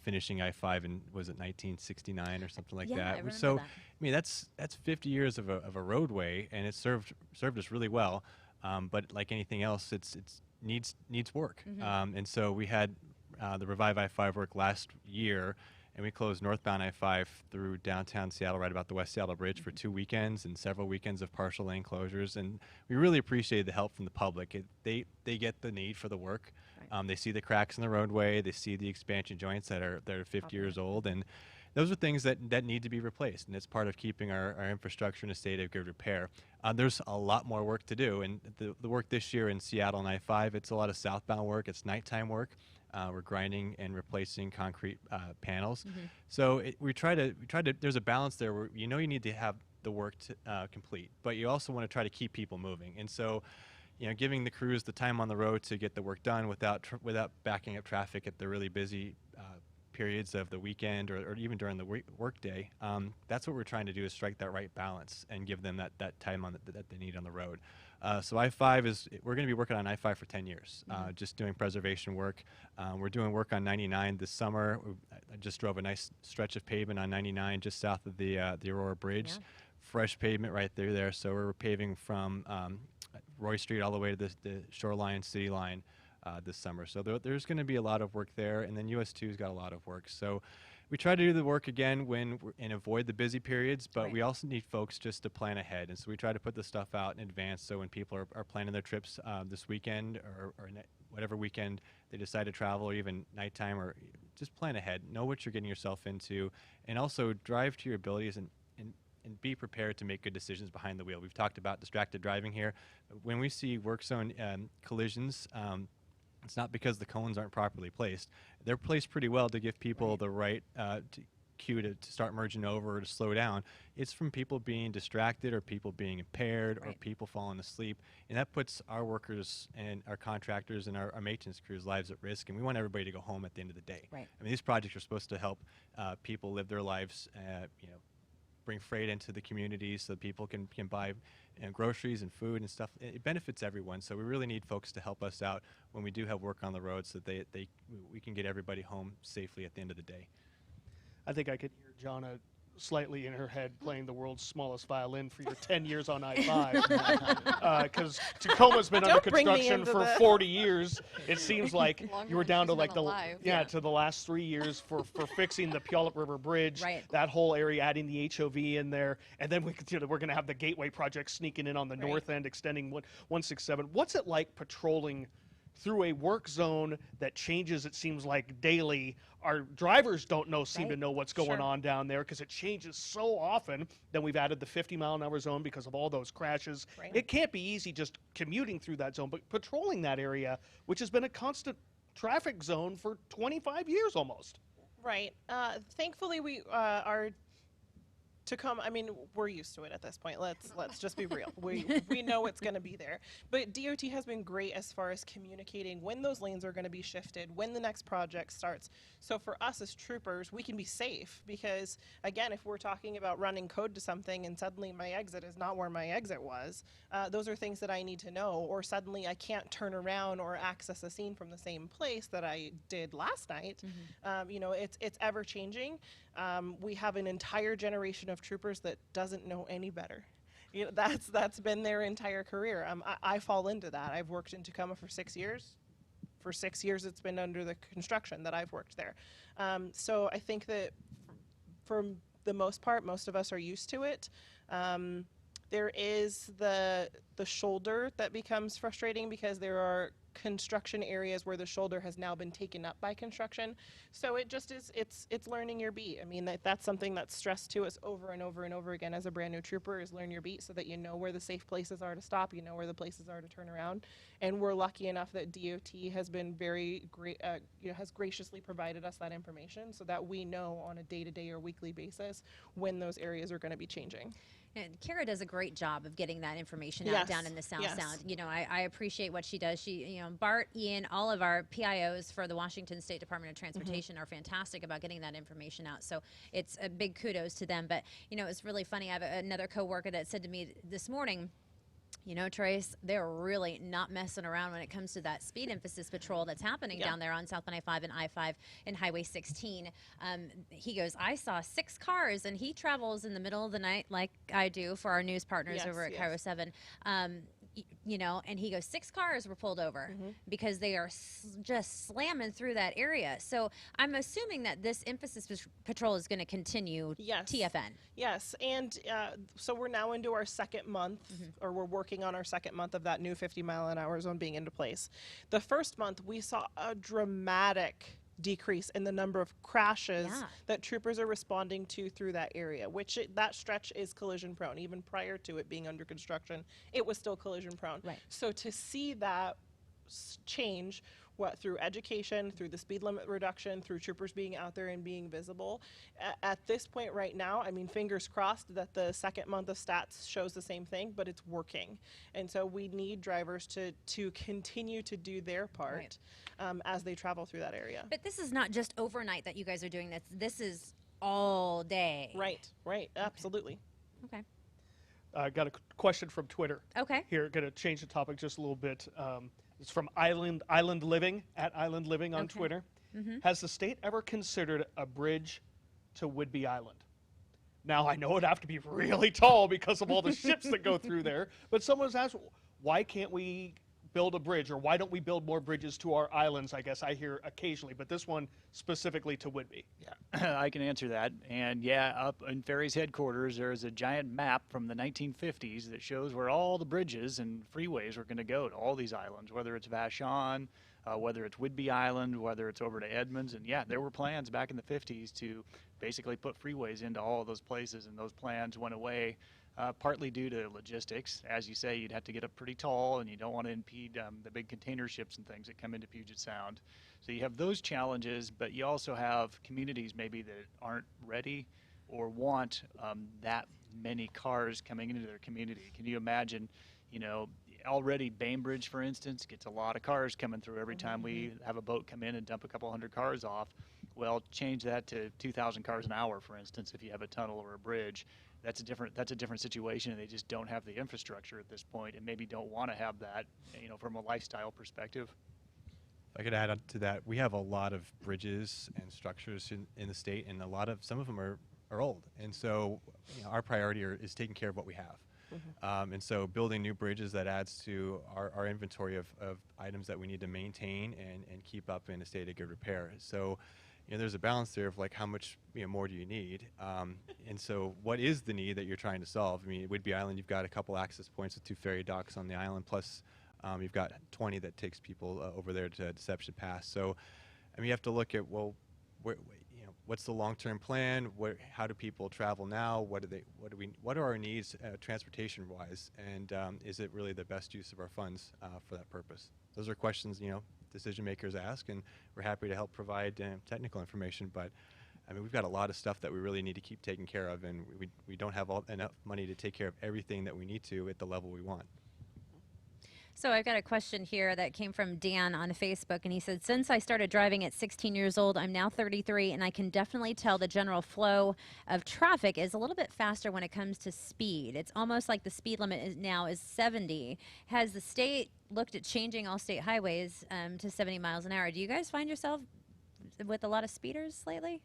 finishing I-5 in, was it 1969 or something like Yeah, that. I remember So, that. I mean, that's 50 years of a roadway, and it served us really well. But like anything else, it's needs work. And so we had the Revive I-5 work last year, and we closed northbound I-5 through downtown Seattle, right about the West Seattle Bridge, for 2 weekends and several weekends of partial lane closures. And we really appreciate the help from the public. They get the need for the work. Right. They see the cracks in the roadway. They see the expansion joints that are 50 years old, and those are things that need to be replaced. And it's part of keeping our infrastructure in a state of good repair. There's a lot more work to do, and the work this year in Seattle and I-5, it's a lot of southbound work. It's nighttime work. We're grinding and replacing concrete panels. So we try to. There's a balance there where you need to have the work to, complete, but you also want to try to keep people moving. And so, giving the crews the time on the road to get the work done without backing up traffic at the really busy periods of the weekend or even during the work day. That's what we're trying to do, is strike that right balance and give them that time that they need on the road. So I-5 we're going to be working on I-5 for 10 years, just doing preservation work. We're doing work on 99 this summer. I just drove a nice stretch of pavement on 99 just south of the Aurora Bridge. Yeah. Fresh pavement right there. So we're paving from Roy Street all the way to the shoreline, city line this summer. So there's going to be a lot of work there. And then US 2's got a lot of work. So we try to do the work again and avoid the busy periods, but Right. we also need folks just to plan ahead. And so we try to put the stuff out in advance, so when people are planning their trips this weekend or whatever weekend they decide to travel, or even nighttime, or just plan ahead. Know what you're getting yourself into, and also drive to your abilities and be prepared to make good decisions behind the wheel. We've talked about distracted driving here. When we see work zone collisions, it's not because the cones aren't properly placed. They're placed pretty well to give people the right cue to start merging over or to slow down. It's from people being distracted, or people being impaired, or Right. people falling asleep. And that puts our workers and our contractors and our maintenance crews' lives at risk. And we want everybody to go home at the end of the day. Right. I mean, these projects are supposed to help people live their lives, bring freight into the communities so that people can buy groceries and food and stuff. It benefits everyone, so we really need folks to help us out when we do have work on the road, so that we can get everybody home safely at the end of the day. I think I could hear Jonna slightly in her head playing the world's smallest violin for your 10 years on I-5. Because Tacoma's been under Don't bring me construction into for this. 40 years. It seems like Longer you were than down to she's like been the alive. to the last 3 years for fixing the Puyallup River Bridge, Right. that whole area, adding the HOV in there, and then we're going to have the Gateway project sneaking in on the Right. north end, extending 167. What's it like patrolling through a work zone that changes, it seems like, daily? Our drivers seem to Right. know what's going Sure. on down there, because it changes so often. Then we've added the 50-mile-an-hour zone because of all those crashes. Right. It can't be easy just commuting through that zone, but patrolling that area, which has been a constant traffic zone for 25 years almost. Right. Thankfully, our Tacoma, I mean, we're used to it at this point. Let's just be real. We know it's going to be there. But DOT has been great as far as communicating when those lanes are going to be shifted, when the next project starts. So for us as troopers, we can be safe because, again, if we're talking about running code to something and suddenly my exit is not where my exit was, those are things that I need to know. Or suddenly I can't turn around or access a scene from the same place that I did last night. You know, it's ever changing. We have an entire generation of troopers that doesn't know any better. You know, that's been their entire career. I fall into that. I've worked in Tacoma for 6 years. For 6 years, it's been under the construction that I've worked there. So I think that for the most part, most of us are used to it. There is the shoulder that becomes frustrating because there are construction areas where the shoulder has now been taken up by construction. So it just is, it's learning your beat. I mean, that's something that's stressed to us over and over and over again as a brand new trooper, is learn your beat so that you know where the safe places are to stop, you know where the places are to turn around. And we're lucky enough that DOT has been very great, you know, has graciously provided us that information so that we know on a day-to-day or weekly basis when those areas are going to be changing. And KIRO does a great job of getting that information out down in the South Sound. You know, I appreciate what she does. She, you know, Bart, Ian, all of our PIOs for the Washington State Department of Transportation are fantastic about getting that information out. So it's a big kudos to them. But, you know, it's really funny. I have another coworker that said to me this morning, you know, Trace, they're really not messing around when it comes to that speed emphasis patrol that's happening down there on South 95 and I-5 and Highway 16. He goes, I saw 6 cars, and he travels in the middle of the night like I do for our news partners over at KIRO 7. You know, and he goes, 6 cars were pulled over because they are just slamming through that area. So I'm assuming that this emphasis patrol is going to continue TFN. Yes, and so we're now into our second month, or we're working on our second month of that new 50-mile-an-hour zone being into place. The first month, we saw a dramatic decrease in the number of crashes that troopers are responding to through that area, which that stretch is collision prone. Even prior to it being under construction, it was still collision prone. Right. So to see that change, what, through education, through the speed limit reduction, through troopers being out there and being visible, at this point right now, I mean, fingers crossed that the second month of stats shows the same thing, but it's working. And so we need drivers to continue to do their part as they travel through that area. But this is not just overnight that you guys are doing this. This is all day. Right, absolutely. Okay. I got a question from Twitter. Okay. Here, going to change the topic just a little bit. It's from Island Living, at Island Living on Twitter. Has the state ever considered a bridge to Whidbey Island? Now, I know it'd have to be really tall because of all the ships that go through there, but someone's asked, why can't we build a bridge, or why don't we build more bridges to our islands? I guess I hear occasionally, but this one specifically to Whidbey. Yeah, I can answer that. And yeah, up in Ferry's headquarters, there's a giant map from the 1950s that shows where all the bridges and freeways are going to go to all these islands, whether it's Vashon, whether it's Whidbey Island, whether it's over to Edmonds. And yeah, there were plans back in the 50s to basically put freeways into all of those places, and those plans went away. Partly due to logistics. As you say, you'd have to get up pretty tall, and you don't want to impede the big container ships and things that come into Puget Sound. So you have those challenges, but you also have communities maybe that aren't ready or want that many cars coming into their community. Can you imagine, you know, already Bainbridge, for instance, gets a lot of cars coming through every time we have a boat come in and dump a couple hundred cars off. Well, change that to 2,000 cars an hour, for instance, if you have a tunnel or a bridge. That's a different situation, and they just don't have the infrastructure at this point, and maybe don't want to have that, you know, from a lifestyle perspective. If I could add on to that, we have a lot of bridges and structures in the state, and some of them are old, and so you know, our priority is taking care of what we have. And so building new bridges, that adds to our inventory of items that we need to maintain and keep up in a state of good repair. So, you know, there's a balance there of like how much more do you need, and so what is the need that you're trying to solve? I mean, Whidbey Island, you've got a couple access points with 2 ferry docks on the island, plus you've got 20 that takes people over there to Deception Pass. So, I mean, you have to look at, well, what's the long-term plan? How do people travel now? What are our needs transportation-wise? And is it really the best use of our funds for that purpose? Those are questions, decision makers ask, and we're happy to help provide technical information. But I mean, we've got a lot of stuff that we really need to keep taking care of, and we don't have enough money to take care of everything that we need to at the level we want. So I've got a question here that came from Dan on Facebook, and he said, since I started driving at 16 years old, I'm now 33, and I can definitely tell the general flow of traffic is a little bit faster when it comes to speed. It's almost like the speed limit now is 70. Has the state looked at changing all state highways to 70 miles an hour? Do you guys find yourself with a lot of speeders lately?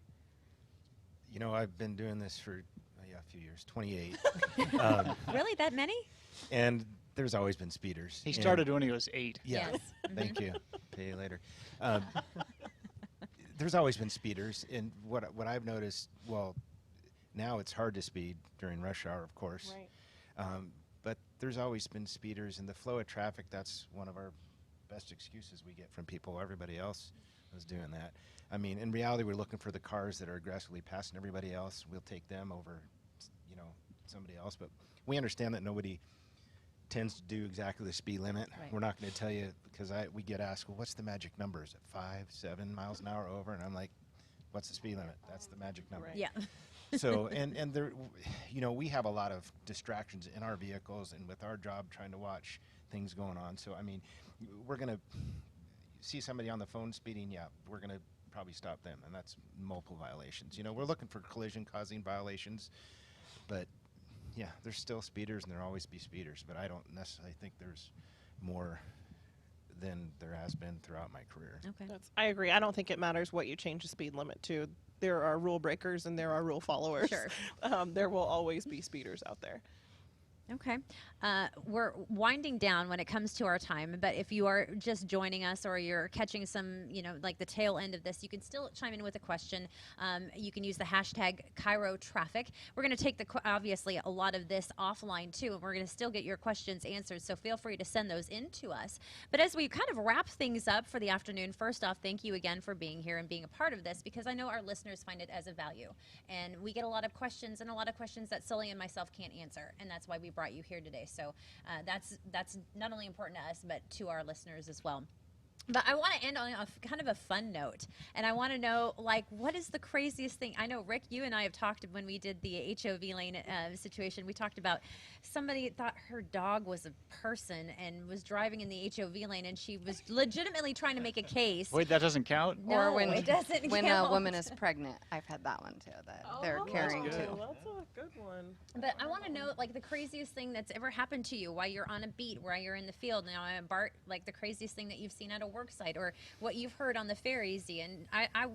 You know, I've been doing this for a few years, 28. Really, that many? And there's always been speeders. He And- started when he was 8. Yeah. Yes. Thank you. Pay you later. There's always been speeders, and what I've noticed, well, now it's hard to speed during rush hour, of course. Right. But there's always been speeders, and the flow of traffic, that's one of our best excuses we get from people. Everybody else is doing that. I mean, in reality, we're looking for the cars that are aggressively passing everybody else. We'll take them over, somebody else. But we understand that nobody tends to do exactly the speed limit. Right. We're not going to tell you, because we get asked, well, what's the magic number? Is it 5, 7 miles an hour over? And I'm like, what's the speed limit? That's the magic number. Right. Yeah. So, and there, we have a lot of distractions in our vehicles and with our job trying to watch things going on. So, I mean, we're going to see somebody on the phone speeding, we're going to probably stop them, and that's multiple violations. We're looking for collision-causing violations, but yeah, there's still speeders, and there'll always be speeders, but I don't necessarily think there's more than there has been throughout my career. Okay. I agree. I don't think it matters what you change the speed limit to. There are rule breakers and there are rule followers. Sure. There will always be speeders out there. Okay. We're winding down when it comes to our time, but if you are just joining us or you're catching some, like the tail end of this, you can still chime in with a question. You can use the hashtag KIRO Traffic. We're going to take obviously a lot of this offline too, and we're going to still get your questions answered, so feel free to send those in to us. But as we kind of wrap things up for the afternoon, first off, thank you again for being here and being a part of this, because I know our listeners find it as a value. And we get a lot of questions, and a lot of questions that Sully and myself can't answer, and that's why we brought you here today. So that's not only important to us, but to our listeners as well. But I want to end on a kind of a fun note, and I want to know, what is the craziest thing? I know, Rick, you and I have talked when we did the HOV lane situation. We talked about somebody thought her dog was a person and was driving in the HOV lane, and she was legitimately trying to make a case. Wait, that doesn't count? No, Or when, it doesn't when count. a woman is pregnant. I've had that one too, that they're carrying good. too. That's a good one. But I want to know, the craziest thing that's ever happened to you while you're on a beat, while you're in the field. Now, Bart, the craziest thing that you've seen at a work site, or what you've heard on the ferries. And I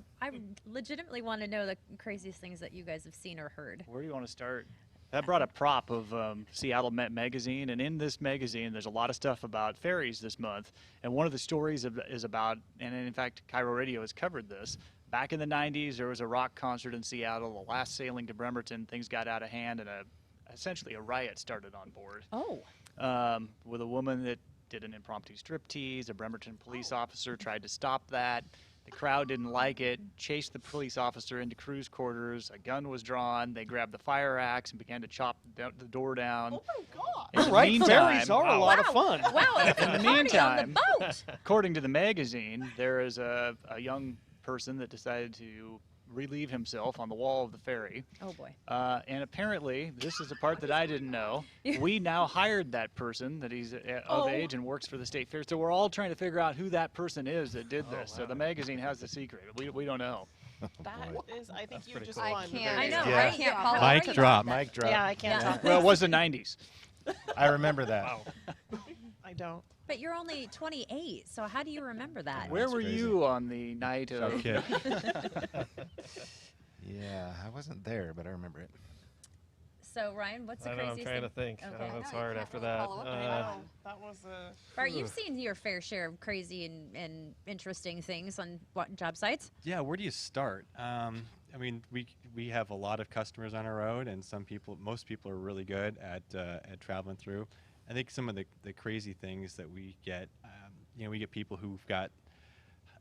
legitimately want to know the craziest things that you guys have seen or heard. Where do you want to start? I brought a prop of Seattle Met magazine, and in this magazine, there's a lot of stuff about ferries this month. And one of the stories is about, and in fact, KIRO Radio has covered this. Back in the 90s, there was a rock concert in Seattle. The last sailing to Bremerton, things got out of hand, and essentially a riot started on board. Oh. With a woman that did an impromptu striptease. A Bremerton police officer tried to stop that. The crowd didn't like it, chased the police officer into cruise quarters. A gun was drawn. They grabbed the fire axe and began to chop the door down. Oh my God. In the All right, meantime- ferries are a lot of fun. Wow, it's a In the party on meantime- the boat. According to the magazine, there is a young person that decided to relieve himself on the wall of the ferry. Oh, boy. And apparently, this is the part that I didn't know. We now hired that person, that he's of age and works for the state fair. So we're all trying to figure out who that person is that did this. So the magazine has the secret. We don't know. That is, I think you just I won. can't. I know, Yeah. right? I can't follow. Mic what drop. Mic drop. Yeah, I can't Yeah. talk. Well, it was the 90s. I remember that. I don't. But you're only 28, so how do you remember that? Where That's were crazy. you on the night of... Okay. Yeah, I wasn't there, but I remember it. So, Ryan, what's the I know, I'm craziest trying thing? to think. Okay. It's I know, you hard can't after really that. follow up on Oh, that was a. Bart, you've seen your fair share of crazy and interesting things on job sites. Yeah, where do you start? I mean, we have a lot of customers on our road, and most people are really good at traveling through. I think some of the crazy things that we get, we get people who've got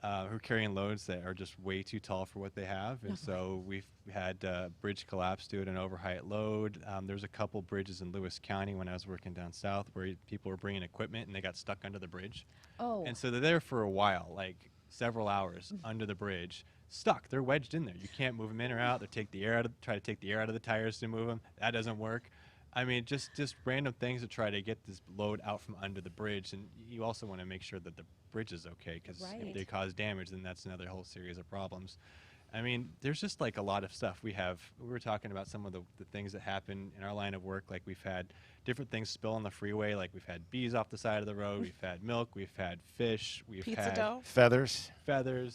who are carrying loads that are just way too tall for what they have, and so we've had bridge collapse due to an overheight load. There's a couple bridges in Lewis County when I was working down south where people were bringing equipment and they got stuck under the bridge. Oh. And so they're there for a while, like several hours under the bridge. stuck. They're wedged in there. You can't move them in or out. They try to take the air out of the tires to move them. That doesn't work. I mean, just random things to try to get this load out from under the bridge. And you also want to make sure that the bridge is okay, because if they cause damage, then that's another whole series of problems. I mean, there's just like a lot of stuff we were talking about some of the things that happen in our line of work. Like we've had different things spill on the freeway. Like we've had bees off the side of the road. We've had milk. We've had fish. We've Pizza had dough. Feathers.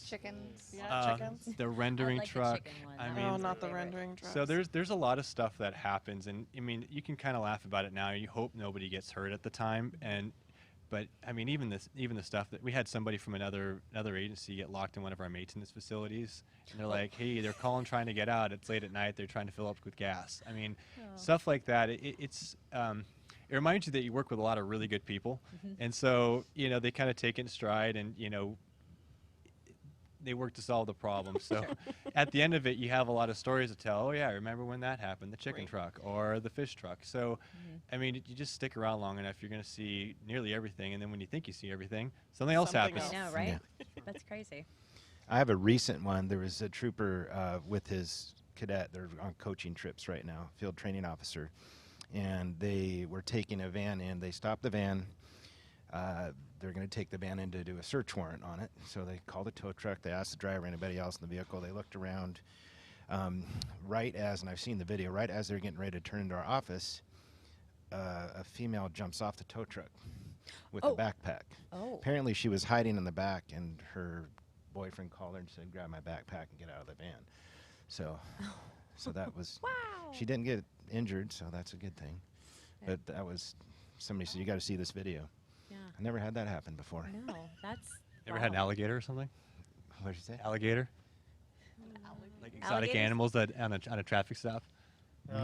Chickens. Yeah, chickens. The rendering like the truck. chicken one. I That mean, Oh, not the rendering trucks. so there's a lot of stuff that happens, and I mean, you can kind of laugh about it now. You hope nobody gets hurt at the time, but I mean, even the stuff that we had somebody from another agency get locked in one of our maintenance facilities, and they're like, hey, they're calling trying to get out. It's late at night. They're trying to fill up with gas. I mean, stuff like that. It reminds you that you work with a lot of really good people, and so they kind of take it in stride, and they work to solve the problem. So at the end of it, you have a lot of stories to tell. Oh yeah, I remember when that happened, the chicken truck or the fish truck. So, I mean, you just stick around long enough, you're going to see nearly everything. And then when you think you see everything, something else happens. I know, right? Yeah. That's crazy. I have a recent one. There was a trooper with his cadet. They're on coaching trips right now, field training officer. And they were taking a van in. They stopped the van. They're going to take the van in to do a search warrant on it. So they called a tow truck. They asked the driver, anybody else in the vehicle. They looked around. Right as, and I've seen the video, right as they're getting ready to turn into our office, a female jumps off the tow truck with a backpack. Oh. Apparently she was hiding in the back, and her boyfriend called her and said, grab my backpack and get out of the van. So that was, she didn't get injured, so that's a good thing. But that was, somebody said, you got to see this video. Yeah. I never had that happen before. No, that's. Ever had an alligator or something? What did you say? Alligator? Like exotic Alligators? animals that on a traffic stop?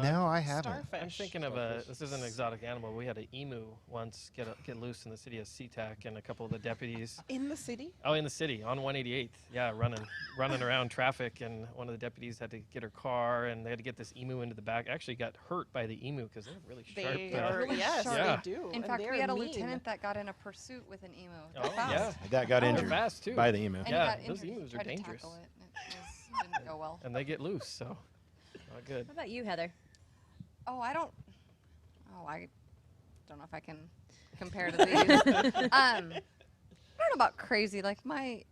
No, I haven't. Starfish. I'm thinking of this is an exotic animal. We had an emu once get loose in the city of SeaTac, and a couple of the deputies. In the city? Oh, in the city on 188th. Yeah, running around traffic, and one of the deputies had to get her car, and they had to get this emu into the back. Actually, got hurt by the emu because they're really sharp. They are, yes, Yeah. they do. In and fact, they're we had a mean. lieutenant that got in a pursuit with an emu. Oh, Fast. yeah. That got They're injured fast too. by the emu. And he Yeah, got those injured. emus are Tried to dangerous. tackle it. It didn't go well. And they get loose, so not good. What about you, Heather? I don't know if I can compare to these. I don't know about crazy. Like my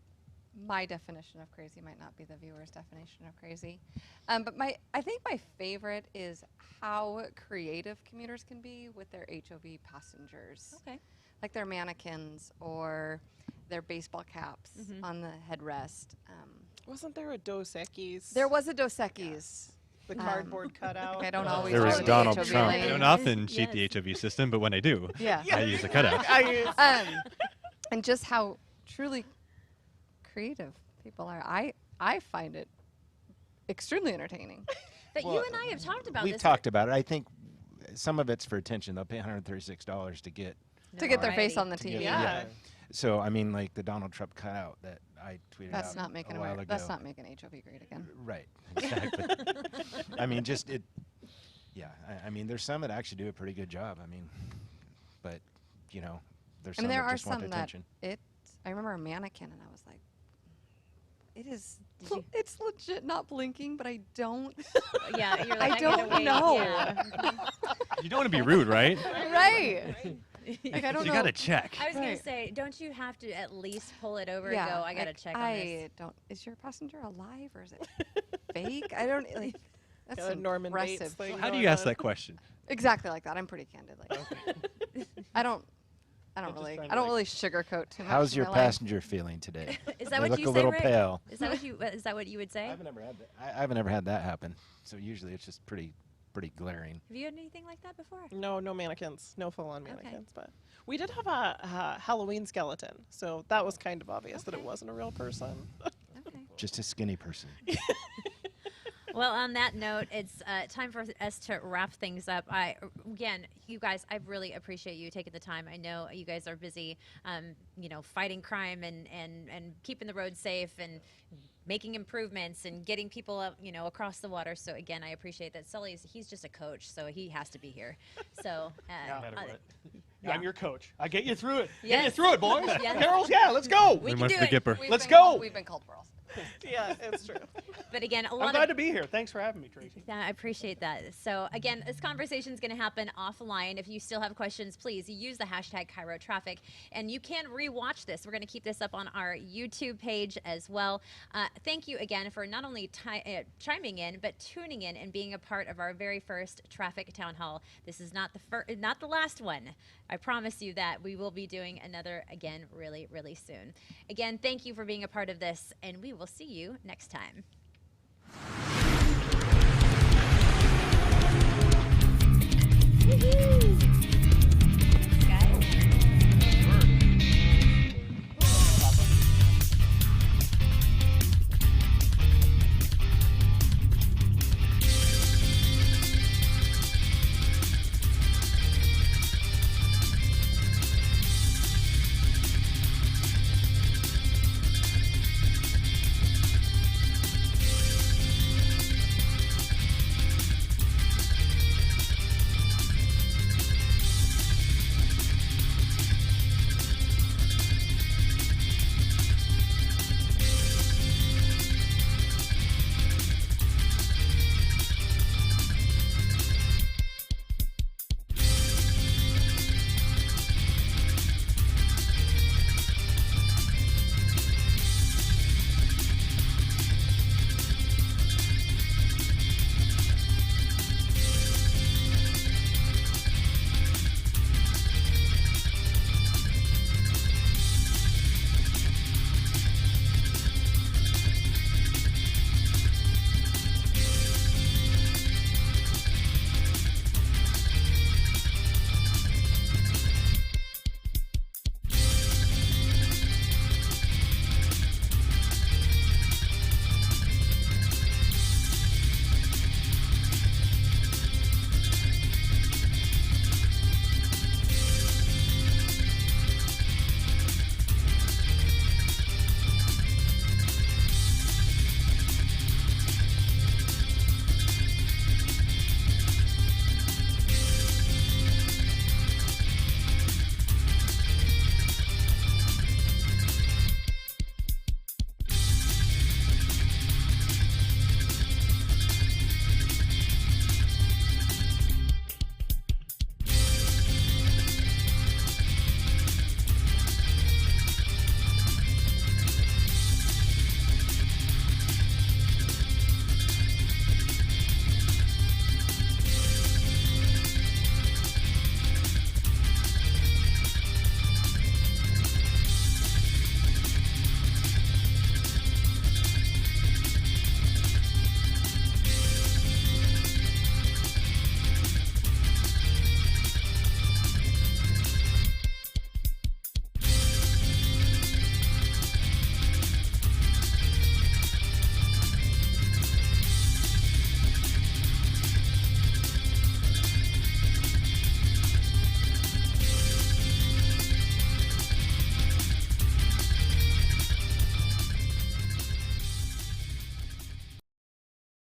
definition of crazy might not be the viewer's definition of crazy. But I think my favorite is how creative commuters can be with their HOV passengers. Okay. Like their mannequins or their baseball caps on the headrest. Wasn't there a Dos Equis? There was a Dos Equis. The cardboard cutout. I don't always There was use the Donald HOV Trump. lane. I don't often cheat the HOV system, but when I do, Yeah. I use a cutout. And just how truly creative people are. I find it extremely entertaining. But you and I have talked about We've this. talked about it. I think some of it's for attention. They'll pay $136 to get. To get their face Variety. on the TV. Yeah. So I mean, like the Donald Trump cutout that I tweeted That's out not making a while ago. That's not making HOV great again. Right. Exactly. I mean, just it. Yeah. I mean, there's some that actually do a pretty good job. I mean, but there's I some mean, there that are just want some the that attention. I remember a mannequin, and I was like, it is. Did you- It's legit not blinking, but I don't. Yeah, you're like, I don't gotta wait. know. Yeah. You don't want to be rude, right? Right. Like I don't You know. gotta check. I was gonna Right. say, don't you have to at least pull it over and go, I gotta like, check on this? I don't. Is your passenger alive or is it fake? I don't like. That's Got a Norman Bates impressive. thing How do going you ask on. that question? Exactly like that. I'm pretty candid. Like I don't just really. trying I to, don't like- really sugarcoat too much. How's in your my life. passenger feeling today? Is that They what look you a say, little Rick? pale. Is that what you would say? I've never had that. I've never had that happen. So usually it's just pretty glaring. Have you had anything like that before? No mannequins. No full-on Okay. mannequins. But we did have a Halloween skeleton, so that was kind of obvious that it Okay. wasn't a real person. Okay. Just a skinny person. Well, on that note, it's time for us to wrap things up. Again, you guys, I really appreciate you taking the time. I know you guys are busy, fighting crime and keeping the roads safe and making improvements and getting people up, across the water. So again, I appreciate that. He's just a coach, so he has to be here. So No matter what. I'm your coach. I get you through it. Get you Yes. through it, boys. Yes. Carols, yeah, let's go. we When can wants do the it. Gipper? We've Let's been go. called- We've been called girls. Yeah, it's true. But again, a I'm lot glad of to be here. Thanks for having me, Tracy. Yeah, I appreciate that. So again, this conversation is going to happen offline. If you still have questions, please use the hashtag KIRO Traffic, and you can rewatch this. We're going to keep this up on our YouTube page as well. Thank you again for not only chiming in, but tuning in and being a part of our very first Traffic Town Hall. This is not the last one. I promise you that we will be doing another again really, really soon. Again, thank you for being a part of this, and we will see you next time. Woohoo!